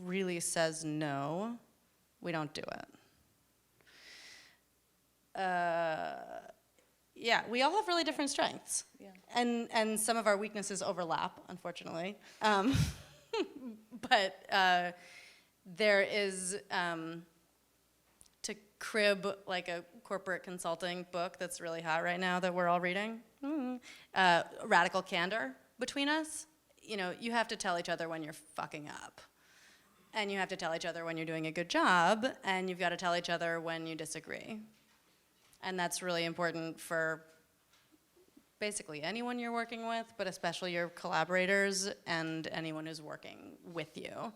really says no, we don't do it. Yeah, we all have really different strengths. Yeah. And some of our weaknesses overlap, unfortunately. But there is, to crib like a corporate consulting book that's really hot right now that we're all reading, radical candor between us. You know, you have to tell each other when you're fucking up. And you have to tell each other when you're doing a good job, and you've got to tell each other when you disagree. And that's really important for basically anyone you're working with, but especially your collaborators and anyone who's working with you.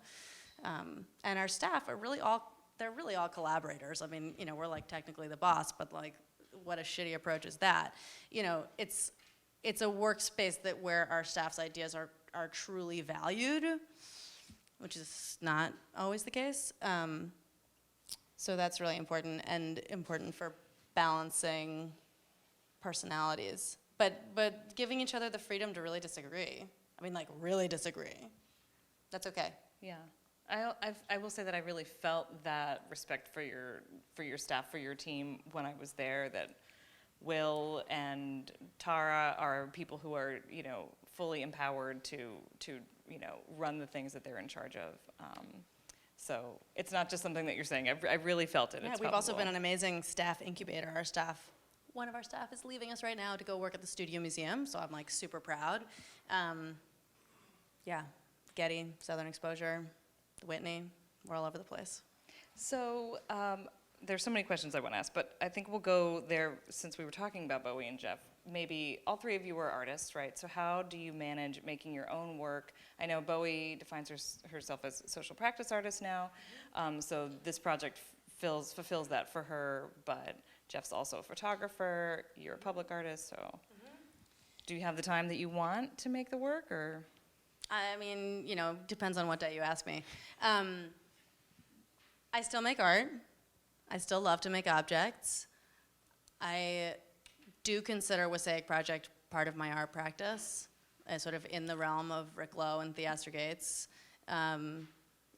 And our staff are they're really all collaborators. I mean, you know, we're like technically the boss, but like, what a shitty approach is that? You know, it's a workspace that where our staff's ideas are truly valued, which is not always the case. So that's really important, and important for balancing personalities, but giving each other the freedom to really disagree. I mean, like, really disagree. That's okay. Yeah. I will say that I really felt that respect for your staff, for your team when I was there, that Will and Tara are people who are, you know, fully empowered to you know, run the things that they're in charge of. So it's not just something that you're saying. I really felt it. Yeah, it's we've also been palpable. an amazing staff incubator. One of our staff is leaving us right now to go work at the Studio Museum, so I'm like super proud. Yeah, Getty, Southern Exposure, Whitney, we're all over the place. So there's so many questions I want to ask, but I think we'll go there since we were talking about Bowie and Jeff. Maybe all three of you are artists, right? So how do you manage making your own work? I know Bowie defines herself as a social practice artist now, so this project fulfills that for her, but Jeff's also a photographer, you're a public artist, so do you have the time that you want to make the work, or? I mean, you know, depends on what day you ask me. I still make art. I still love to make objects. I do consider Wassaic Project part of my art practice, sort of in the realm of Rick Lowe and Theaster Gates, and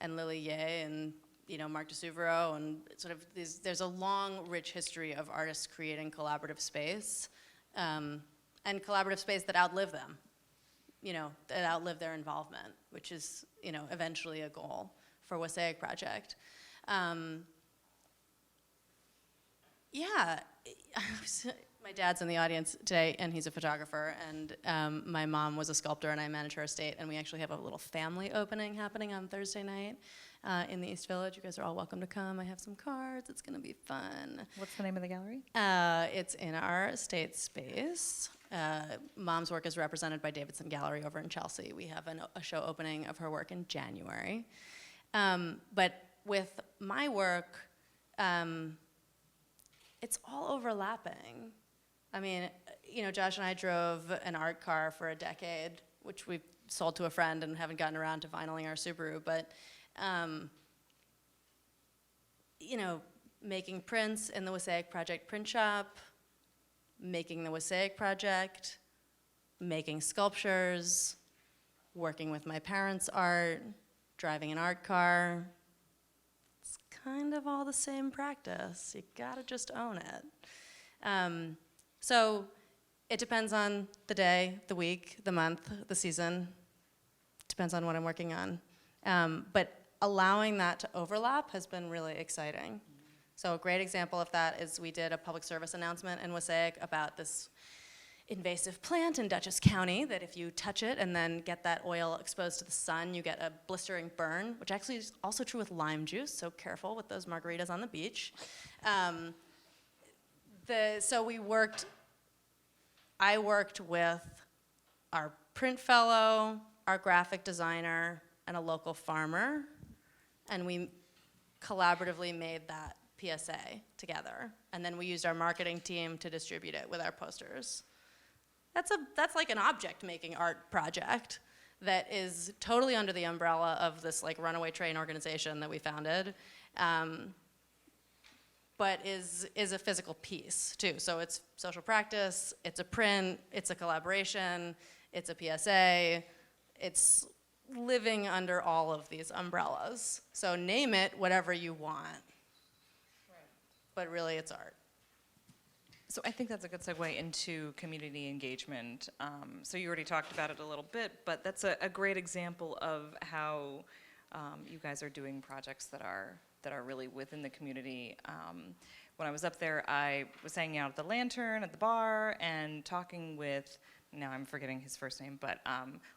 Lily Yeh, and you know, Mark DeSuvero, and sort of there's a long, rich history of artists creating collaborative space, and collaborative space that outlive them, you know, that outlive their involvement, which is, you know, eventually a goal for Wassaic Project. Yeah, my dad's in the audience today, and he's a photographer, and my mom was a sculptor, and I manage her estate, and we actually have a little family opening happening on Thursday night in the East Village. You guys are all welcome to come. I have some cards. It's going to be fun. What's the name of the gallery? It's in our estate space. Mom's work is represented by Davidson Gallery over in Chelsea. We have a show opening of her work in January. But with my work, it's all overlapping. I mean, Josh and I drove an art car for a decade, which we sold to a friend and haven't gotten around to vinyling our Subaru, but, making prints in the Wassaic Project print shop, making the Wassaic Project, making sculptures, working with my parents' art, driving an art car. It's kind of all the same practice. You gotta just own it. So it depends on the day, the week, the month, the season. Depends on what I'm working on. But allowing that to overlap has been really exciting. So a great example of that is we did a public service announcement in Wassaic about this invasive plant in Dutchess County that if you touch it and then get that oil exposed to the sun, you get a blistering burn, which actually is also true with lime juice, so careful with those margaritas on the beach. So I worked with our print fellow, our graphic designer, and a local farmer, and we collaboratively made that PSA together. And then we used our marketing team to distribute it with our posters. That's like an object-making art project that is totally under the umbrella of this like runaway train organization that we founded, but is a physical piece too. So it's social practice, it's a print, it's a collaboration, it's a PSA, it's living under all of these umbrellas. So name it whatever you want, but really it's art. So I think that's a good segue into community engagement. So you already talked about it a little bit, but that's a great example of how you guys are doing projects that are really within the community. When I was up there, I was hanging out at the Lantern at the bar and talking with, now I'm forgetting his first name, but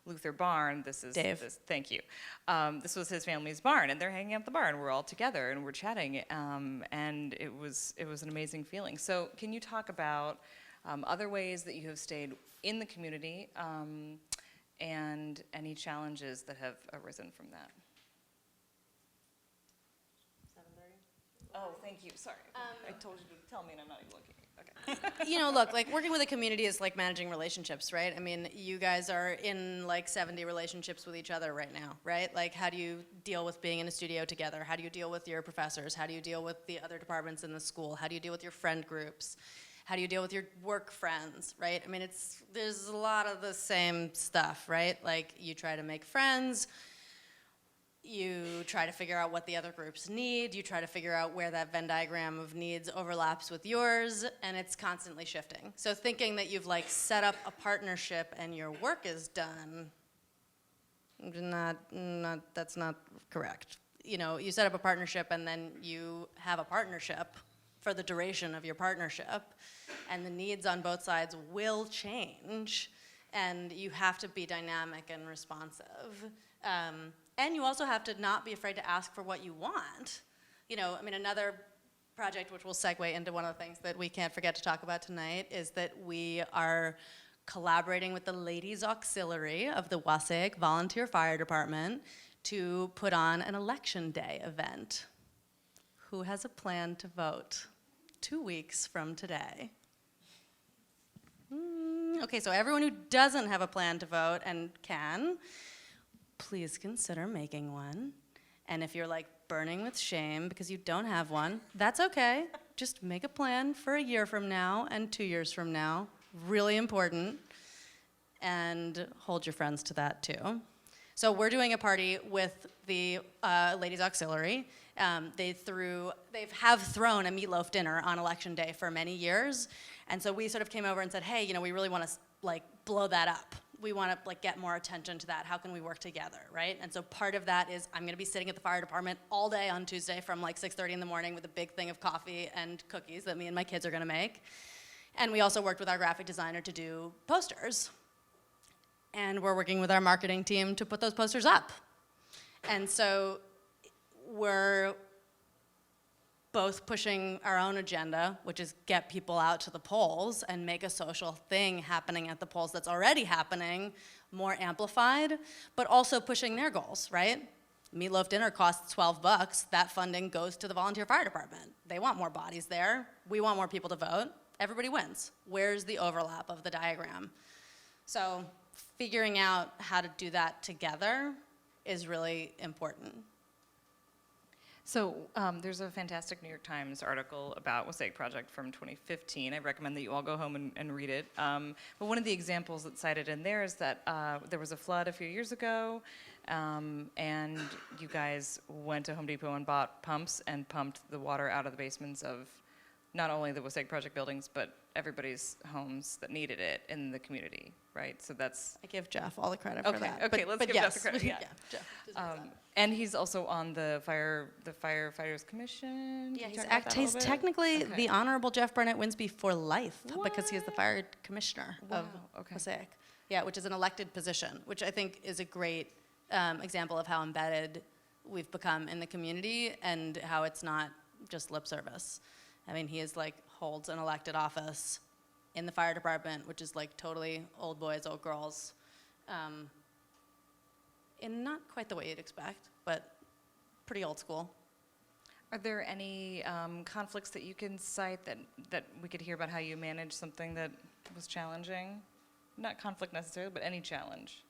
Luther Barn. This is Dave. Thank you. This was his family's barn, and they're hanging out at the bar, and we're all together and we're chatting, and it was an amazing feeling. So, can you talk about other ways that you have stayed in the community and any challenges that have arisen from that? 7:30. Oh, thank you. Sorry, I told you to tell me, and I'm not even looking. Okay. Look, like working with a community is like managing relationships, right? I mean, you guys are in like 70 relationships with each other right now, right? Like, how do you deal with being in a studio together? How do you deal with your professors? How do you deal with the other departments in the school? How do you deal with your friend groups? How do you deal with your work friends, right? I mean, there's a lot of the same stuff, right? Like, you try to make friends, you try to figure out what the other groups need, you try to figure out where that Venn diagram of needs overlaps with yours, and it's constantly shifting. So thinking that you've like set up a partnership and your work is done, that's not correct. You set up a partnership and then you have a partnership for the duration of your partnership, and the needs on both sides will change, and you have to be dynamic and responsive. And you also have to not be afraid to ask for what you want. Another project which will segue into one of the things that we can't forget to talk about tonight is that we are collaborating with the Ladies Auxiliary of the Wassaic Volunteer Fire Department to put on an election day event. Who has a plan to vote 2 weeks from today? Okay, so everyone who doesn't have a plan to vote and can, please consider making one. And if you're like burning with shame because you don't have one, that's okay. Just make a plan for a year from now and 2 years from now. Really important. And hold your friends to that too. So we're doing a party with the Ladies Auxiliary. They have thrown a meatloaf dinner on election day for many years. And so we sort of came over and said, hey, we really want to like blow that up. We want to like get more attention to that. How can we work together, right? And so part of that is I'm going to be sitting at the fire department all day on Tuesday from like 6:30 in the morning with a big thing of coffee and cookies that me and my kids are going to make. And we also worked with our graphic designer to do posters. And we're working with our marketing team to put those posters up. And so we're both pushing our own agenda, which is get people out to the polls and make a social thing happening at the polls that's already happening more amplified, but also pushing their goals, right? meatloaf dinner costs $12, that funding goes to the volunteer fire department. They want more bodies there. We want more people to vote. Everybody wins. Where's the overlap of the diagram? So figuring out how to do that together is really important. So there's a fantastic New York Times article about Wassaic Project from 2015. I recommend that you all go home and read it. But one of the examples that's cited in there is that there was a flood a few years ago, and you guys went to Home Depot and bought pumps and pumped the water out of the basements of not only the Wassaic Project buildings, but everybody's homes that needed it in the community, right? So that's... I give Jeff all the credit for that. Okay, let's give Jeff the credit, yeah. Jeff deserves that. And he's also on the Firefighters Commission. Yeah, Can you talk about that a he's little bit? technically Okay. the Honorable Jeff Burnett Winsby for life because he is the fire commissioner of Wow, okay. Wassaic. Yeah, which is an elected position, which I think is a great example of how embedded we've become in the community and how it's not just lip service. I mean, he is like holds an elected office in the fire department, which is like totally old boys, old girls, in not quite the way you'd expect, but pretty old school. Are there any conflicts that you can cite that we could hear about how you managed something that was challenging? Not conflict necessarily, but any challenge.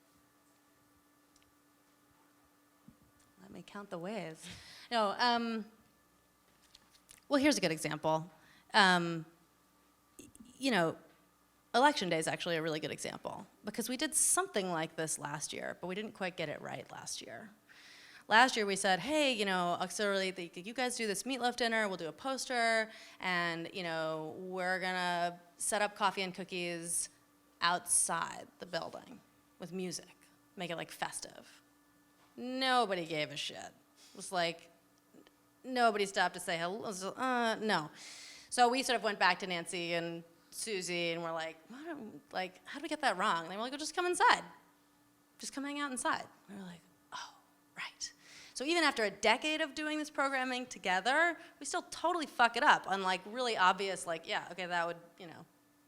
Let me count the ways. No, well, here's a good example. You know, Election Day is actually a really good example because we did something like this last year, but we didn't quite get it right last year. Last year we said, hey, you know, auxiliary, you guys do this meatloaf dinner, we'll do a poster, and, you know, we're gonna set up coffee and cookies outside the building with music, make it like festive. Nobody gave a shit. It was like, nobody stopped to say hello, no. So we sort of went back to Nancy and Susie and we're like, how do we get that wrong? And they were like, well, just come inside. Just come hang out inside. We were like, oh, right. So even after a decade of doing this programming together, we still totally fuck it up on like really obvious, like, yeah, okay, that would, you know,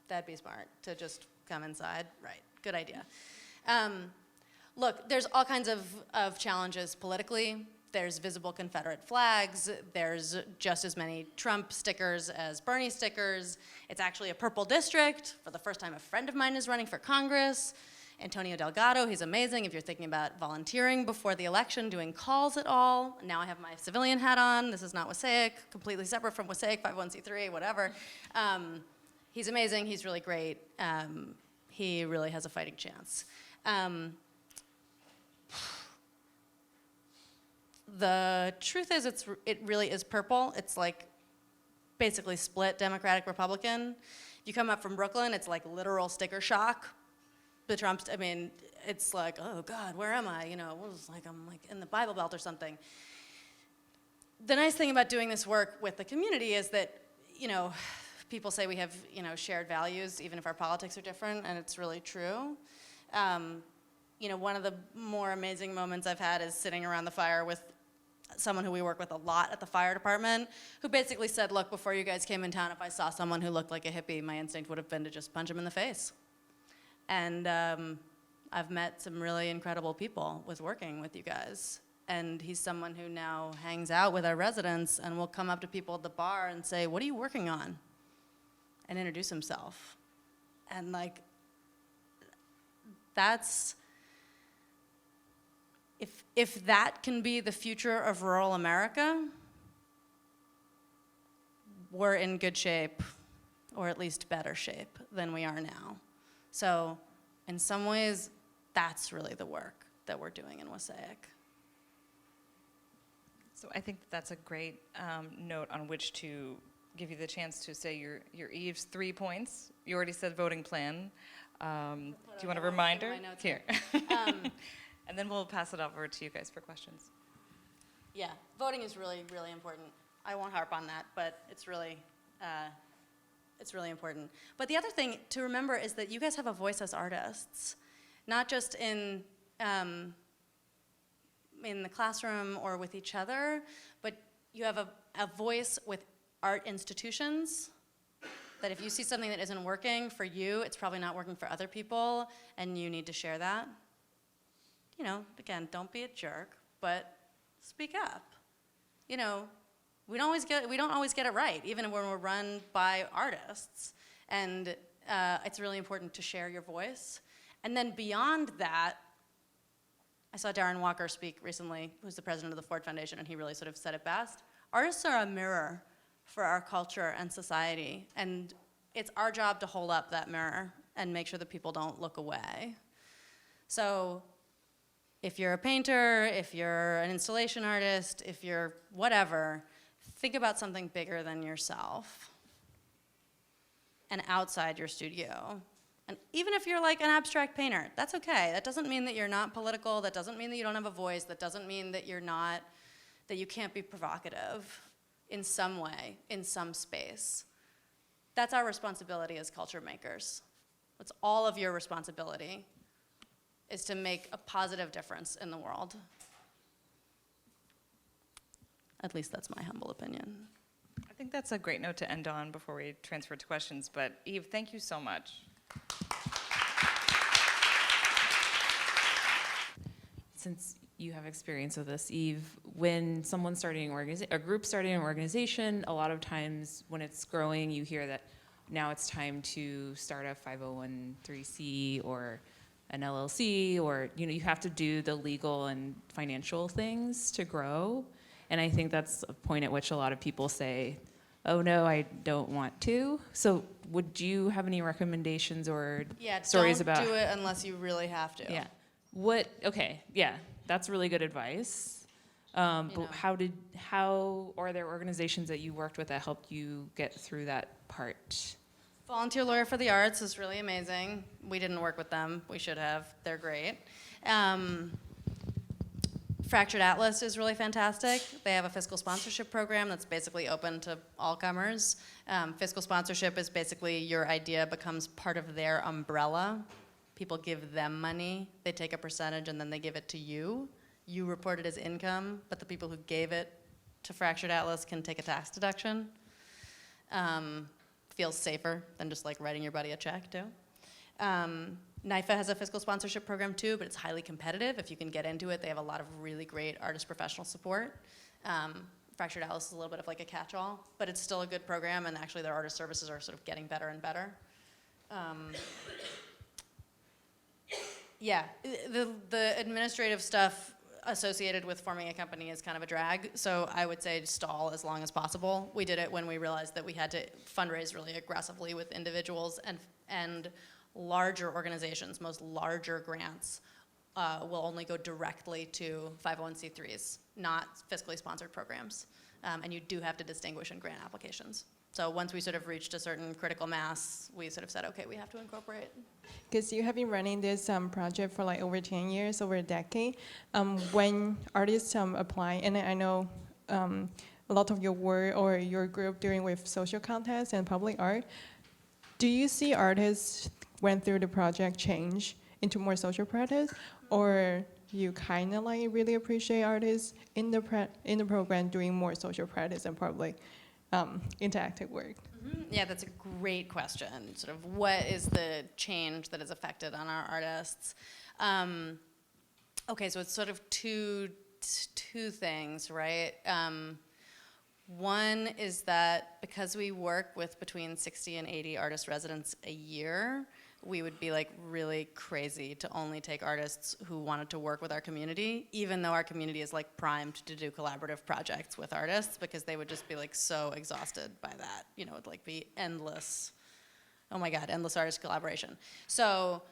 that'd be smart to just come inside. Right, good idea. Look, there's all kinds of challenges politically. There's visible Confederate flags. There's just as many Trump stickers as Bernie stickers. It's actually a purple district. For the first time, a friend of mine is running for Congress. Antonio Delgado, he's amazing if you're thinking about volunteering before the election, doing calls at all. Now I have my civilian hat on. This is not Wassaic, completely separate from Wassaic, 501c3, whatever. He's amazing. He's really great. He really has a fighting chance. The truth is, it really is purple. It's like basically split Democratic Republican. You come up from Brooklyn, it's like literal sticker shock. The Trumps, I mean, it's like, oh God, where am I? You know, it was like I'm like in the Bible Belt or something. The nice thing about doing this work with the community is that, you know, people say we have, you know, shared values even if our politics are different, and it's really true. You know, one of the more amazing moments I've had is sitting around the fire with someone who we work with a lot at the fire department, who basically said, look, before you guys came in town, if I saw someone who looked like a hippie, my instinct would have been to just punch him in the face. And I've met some really incredible people with working with you guys. And he's someone who now hangs out with our residents and will come up to people at the bar and say, what are you working on? And introduce himself. And like, that's, if that can be the future of rural America, we're in good shape, or at least better shape than we are now. So in some ways, that's really the work that we're doing in Wassaic. So I think that's a great note on which to give you the chance to say your Eve's 3 points. You already said voting plan. Do you want a reminder? Here. And then we'll pass it over to you guys for questions. Yeah, voting is really, really important. I won't harp on that, but it's really important. But the other thing to remember is that you guys have a voice as artists, not just in the classroom or with each other, but you have a voice with art institutions, that if you see something that isn't working for you, it's probably not working for other people, and you need to share that. You know, again, don't be a jerk, but speak up. You know, we don't always get it right, even when we're run by artists. And it's really important to share your voice. And then beyond that, I saw Darren Walker speak recently, who's the president of the Ford Foundation, and he really sort of said it best. Artists are a mirror for our culture and society, and it's our job to hold up that mirror and make sure that people don't look away. So if you're a painter, if you're an installation artist, if you're whatever, think about something bigger than yourself and outside your studio. And even if you're like an abstract painter, that's okay. That doesn't mean that you're not political. That doesn't mean that you don't have a voice. That doesn't mean that that you can't be provocative in some way, in some space. That's our responsibility as culture makers. It's all of your responsibility, is to make a positive difference in the world. At least that's my humble opinion. I think that's a great note to end on before we transfer to questions. But Eve, thank you so much. Since you have experience with this, Eve, when someone's starting a group starting an organization, a lot of times when it's growing, you hear that now it's time to start a 501(c) or an LLC, or you have to do the legal and financial things to grow. And I think that's a point at which a lot of people say, oh no, I don't want to. So would you have any recommendations or stories about? Yeah, don't do it unless you really have to. Yeah. Okay, yeah, that's really good advice. But how are there organizations that you worked with that helped you get through that part? Volunteer Lawyer for the Arts is really amazing. We didn't work with them. We should have. They're great. Fractured Atlas is really fantastic. They have a fiscal sponsorship program that's basically open to all comers. Fiscal sponsorship is basically your idea becomes part of their umbrella. People give them money, they take a percentage, and then they give it to you. You report it as income, but the people who gave it to Fractured Atlas can take a tax deduction. Feels safer than just like writing your buddy a check too. NIFA has a fiscal sponsorship program too, but it's highly competitive. If you can get into it, they have a lot of really great artist professional support. Fractured Atlas is a little bit of like a catch-all, but it's still a good program, and actually their artist services are sort of getting better and better. Yeah, the administrative stuff associated with forming a company is kind of a drag, so I would say stall as long as possible. We did it when we realized that we had to fundraise really aggressively with individuals, and larger organizations, most larger grants, will only go directly to 501c3s, not fiscally sponsored programs. And you do have to distinguish in grant applications. So once we sort of reached a certain critical mass, we sort of said, okay, we have to incorporate. Because you have been running this project for like over 10 years, over a decade. When artists apply, and I know a lot of your work or your group dealing with social contests and public art, do you see artists went through the project change into more social practice, or you kind of like really appreciate artists in the program doing more social practice and public interactive work? Mm-hmm. Yeah, that's a great question. Sort of what is the change that is affected on our artists? Okay, so it's sort of two things, right? One is that because we work with between 60 and 80 artist residents a year, we would be like really crazy to only take artists who wanted to work with our community, even though our community is like primed to do collaborative projects with artists, because they would just be like so exhausted by that. It'd like be endless, oh my God, endless artist collaboration. So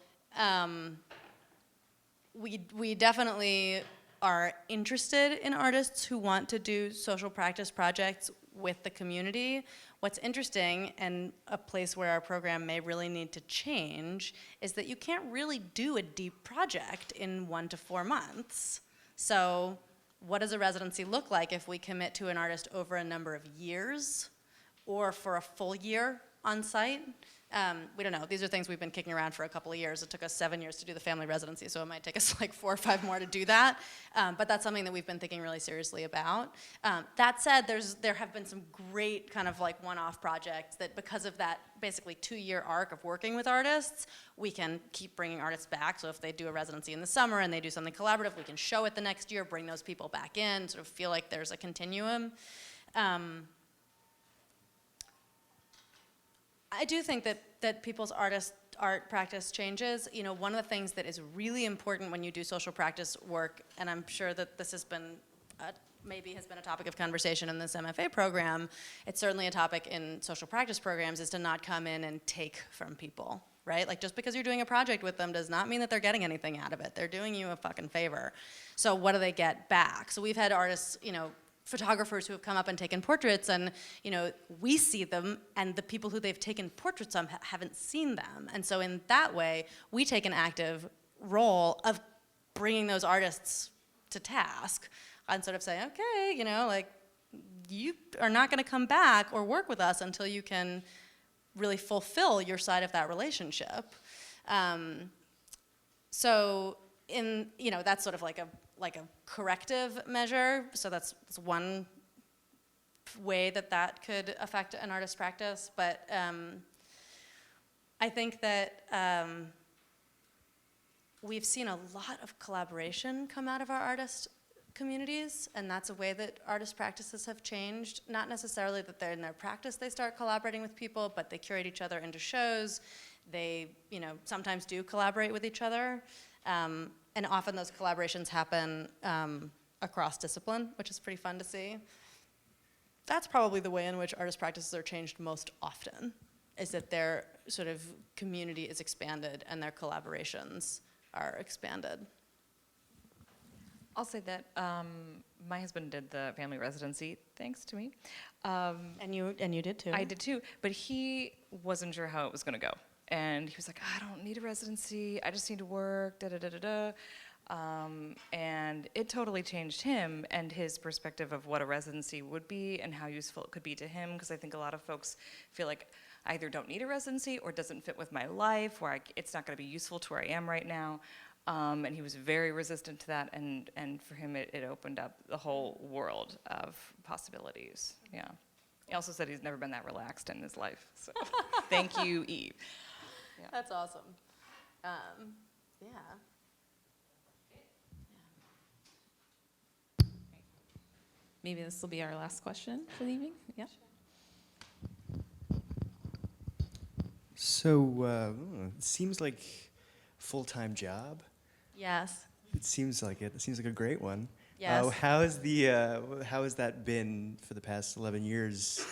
we definitely are interested in artists who want to do social practice projects with the community. What's interesting, and a place where our program may really need to change, is that you can't really do a deep project in 1 to 4 months. So what does a residency look like if we commit to an artist over a number of years, or for a full year, on site. We don't know. These are things we've been kicking around for a couple of years. It took us 7 years to do the family residency, so it might take us like 4 or 5 more to do that. But that's something that we've been thinking really seriously about. That said, there have been some great kind of like one-off projects that, because of that basically 2-year arc of working with artists, we can keep bringing artists back. So if they do a residency in the summer and they do something collaborative, we can show it the next year, bring those people back in, sort of feel like there's a continuum. I do think that people's art practice changes. You know, one of the things that is really important when you do social practice work, and I'm sure that this has been maybe has been a topic of conversation in this MFA program, it's certainly a topic in social practice programs, is to not come in and take from people, right? Like, just because you're doing a project with them does not mean that they're getting anything out of it. They're doing you a fucking favor. So what do they get back? So we've had artists, you know, photographers who have come up and taken portraits, and you know, we see them, and the people who they've taken portraits of haven't seen them. And so in that way, we take an active role of bringing those artists to task and sort of say, okay, you know, like, you are not going to come back or work with us until you can really fulfill your side of that relationship. So in, you know, that's sort of like a corrective measure. So that's one way that could affect an artist's practice. But I think that we've seen a lot of collaboration come out of our artist communities, and that's a way that artist practices have changed. Not necessarily that they're in their practice they start collaborating with people, but they curate each other into shows. They, you know, sometimes do collaborate with each other. And often those collaborations happen across discipline, which is pretty fun to see. That's probably the way in which artist practices are changed most often, is that their sort of community is expanded and their collaborations are expanded. I'll say that my husband did the family residency, thanks to me. And you did too. I did too, but he wasn't sure how it was gonna go. And he was like, I don't need a residency, I just need to work, da-da-da-da-da. And it totally changed him and his perspective of what a residency would be and how useful it could be to him, because I think a lot of folks feel like I either don't need a residency or it doesn't fit with my life, or it's not gonna be useful to where I am right now. And he was very resistant to that, and for him it opened up the whole world of possibilities, yeah. He also said he's never been that relaxed in his life, so thank you, Eve. Yeah. That's awesome. Yeah. Maybe this will be our last question for the evening. Yeah. So it seems like full-time job. Yes. It seems like it. It seems like a great one. Yes. How has that been for the past 11 years?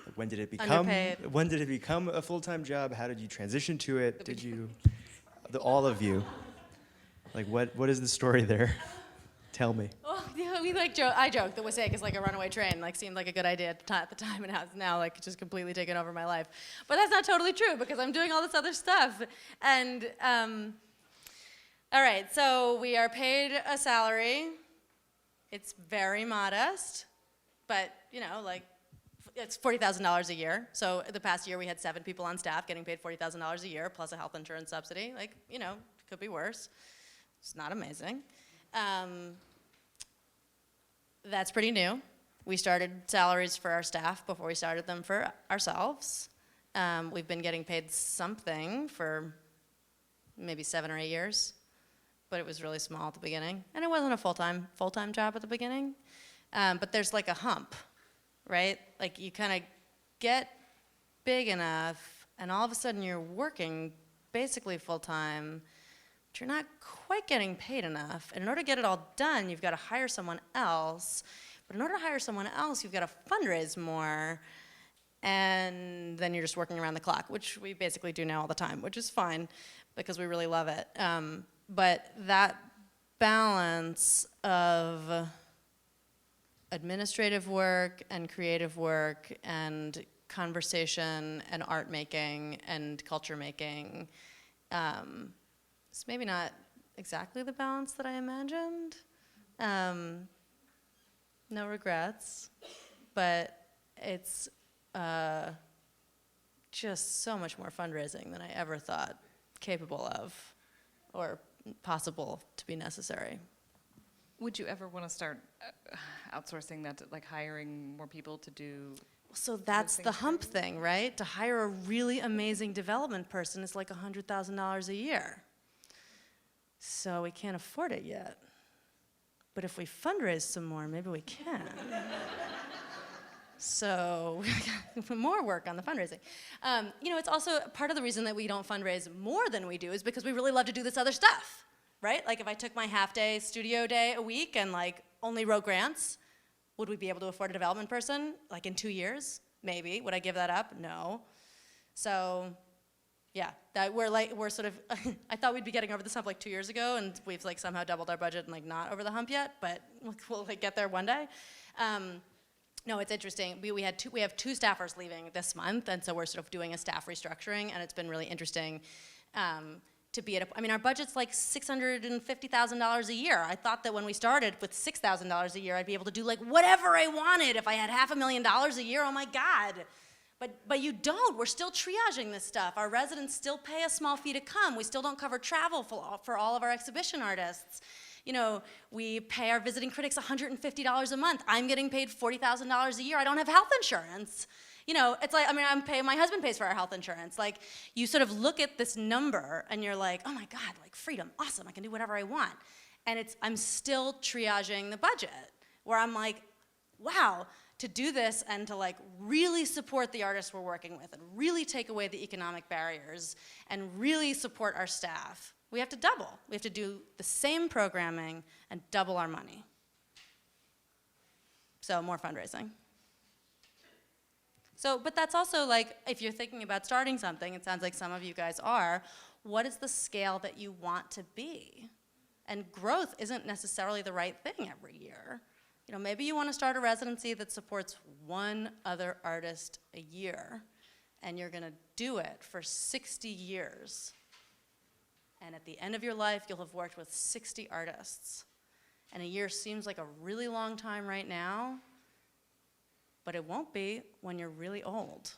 Like, when did it become? Underpaid. When did it become a full-time job? How did you transition to it? Did you, all of you? Like, what is the story there? Tell me. Well, yeah, we like joke. I joke that Wassaic is like a runaway train. Like, seemed like a good idea at the time, and has now like just completely taken over my life. But that's not totally true, because I'm doing all this other stuff. And all right, so we are paid a salary. It's very modest, but you know, like, it's $40,000 a year. So the past year we had 7 people on staff getting paid $40,000 a year plus a health insurance subsidy. Like, you know, could be worse. It's not amazing. That's pretty new. We started salaries for our staff before we started them for ourselves. We've been getting paid something for maybe 7 or 8 years, but it was really small at the beginning. And it wasn't a full-time job at the beginning. But there's like a hump, right? Like, you kind of get big enough, and all of a sudden you're working basically full-time, but you're not quite getting paid enough. And in order to get it all done, you've got to hire someone else. But in order to hire someone else, you've got to fundraise more. And then you're just working around the clock, which we basically do now all the time, which is fine because we really love it. But that balance of administrative work and creative work and conversation and art making and culture making, it's maybe not exactly the balance that I imagined. No regrets, but it's just so much more fundraising than I ever thought capable of or possible to be necessary. Would you ever want to start outsourcing that, to, like hiring more people to do? So that's the things hump for you? thing, right? To hire a really amazing development person is like $100,000 a year. So we can't afford it yet. But if we fundraise some more, maybe we can. So more work on the fundraising. You know, it's also part of the reason that we don't fundraise more than we do is because we really love to do this other stuff, right? Like if I took my half-day studio day a week and like only wrote grants, would we be able to afford a development person like in 2 years? Maybe. Would I give that up? No. So yeah, that we're sort of, I thought we'd be getting over this hump like 2 years ago, and we've like somehow doubled our budget and like not over the hump yet, but we'll like get there one day. No, it's interesting. We have two staffers leaving this month, and so we're sort of doing a staff restructuring, and it's been really interesting to be at a, I mean, our budget's like $650,000 a year. I thought that when we started with $6,000 a year, I'd be able to do like whatever I wanted. If I had $500,000 a year, oh my God. But you don't. We're still triaging this stuff. Our residents still pay a small fee to come. We still don't cover travel for all of our exhibition artists. You know, we pay our visiting critics $150 a month. I'm getting paid $40,000 a year. I don't have health insurance. You know, it's like, I mean, my husband pays for our health insurance. Like, you sort of look at this number and you're like, oh my God, like freedom, awesome, I can do whatever I want. And I'm still triaging the budget, where I'm like, wow, to do this and to like really support the artists we're working with and really take away the economic barriers and really support our staff, we have to double. We have to do the same programming and double our money. So more fundraising. So, but that's also like, if you're thinking about starting something, it sounds like some of you guys are, what is the scale that you want to be? And growth isn't necessarily the right thing every year. You know, maybe you want to start a residency that supports one other artist a year, and you're going to do it for 60 years. And at the end of your life, you'll have worked with 60 artists. And a year seems like a really long time right now, but it won't be when you're really old.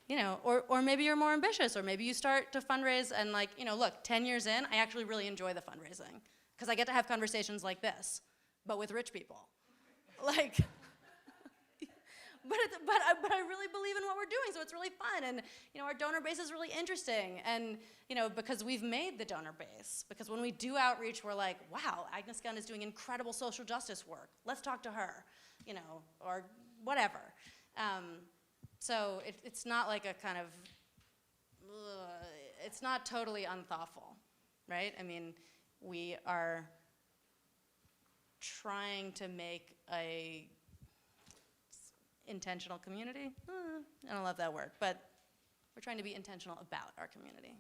You know, or maybe you're more ambitious, or maybe you start to fundraise and like, you know, look, 10 years in, I actually really enjoy the fundraising, because I get to have conversations like this, but with rich people. Like, but I really believe in what we're doing, so it's really fun. And, you know, our donor base is really interesting. And, you know, because we've made the donor base. Because when we do outreach, we're like, wow, Agnes Gunn is doing incredible social justice work. Let's talk to her, you know, or whatever. So it's not like a kind of, it's not totally unthoughtful, right? I mean, we are trying to make a intentional community. I don't love that word, but we're trying to be intentional about our community.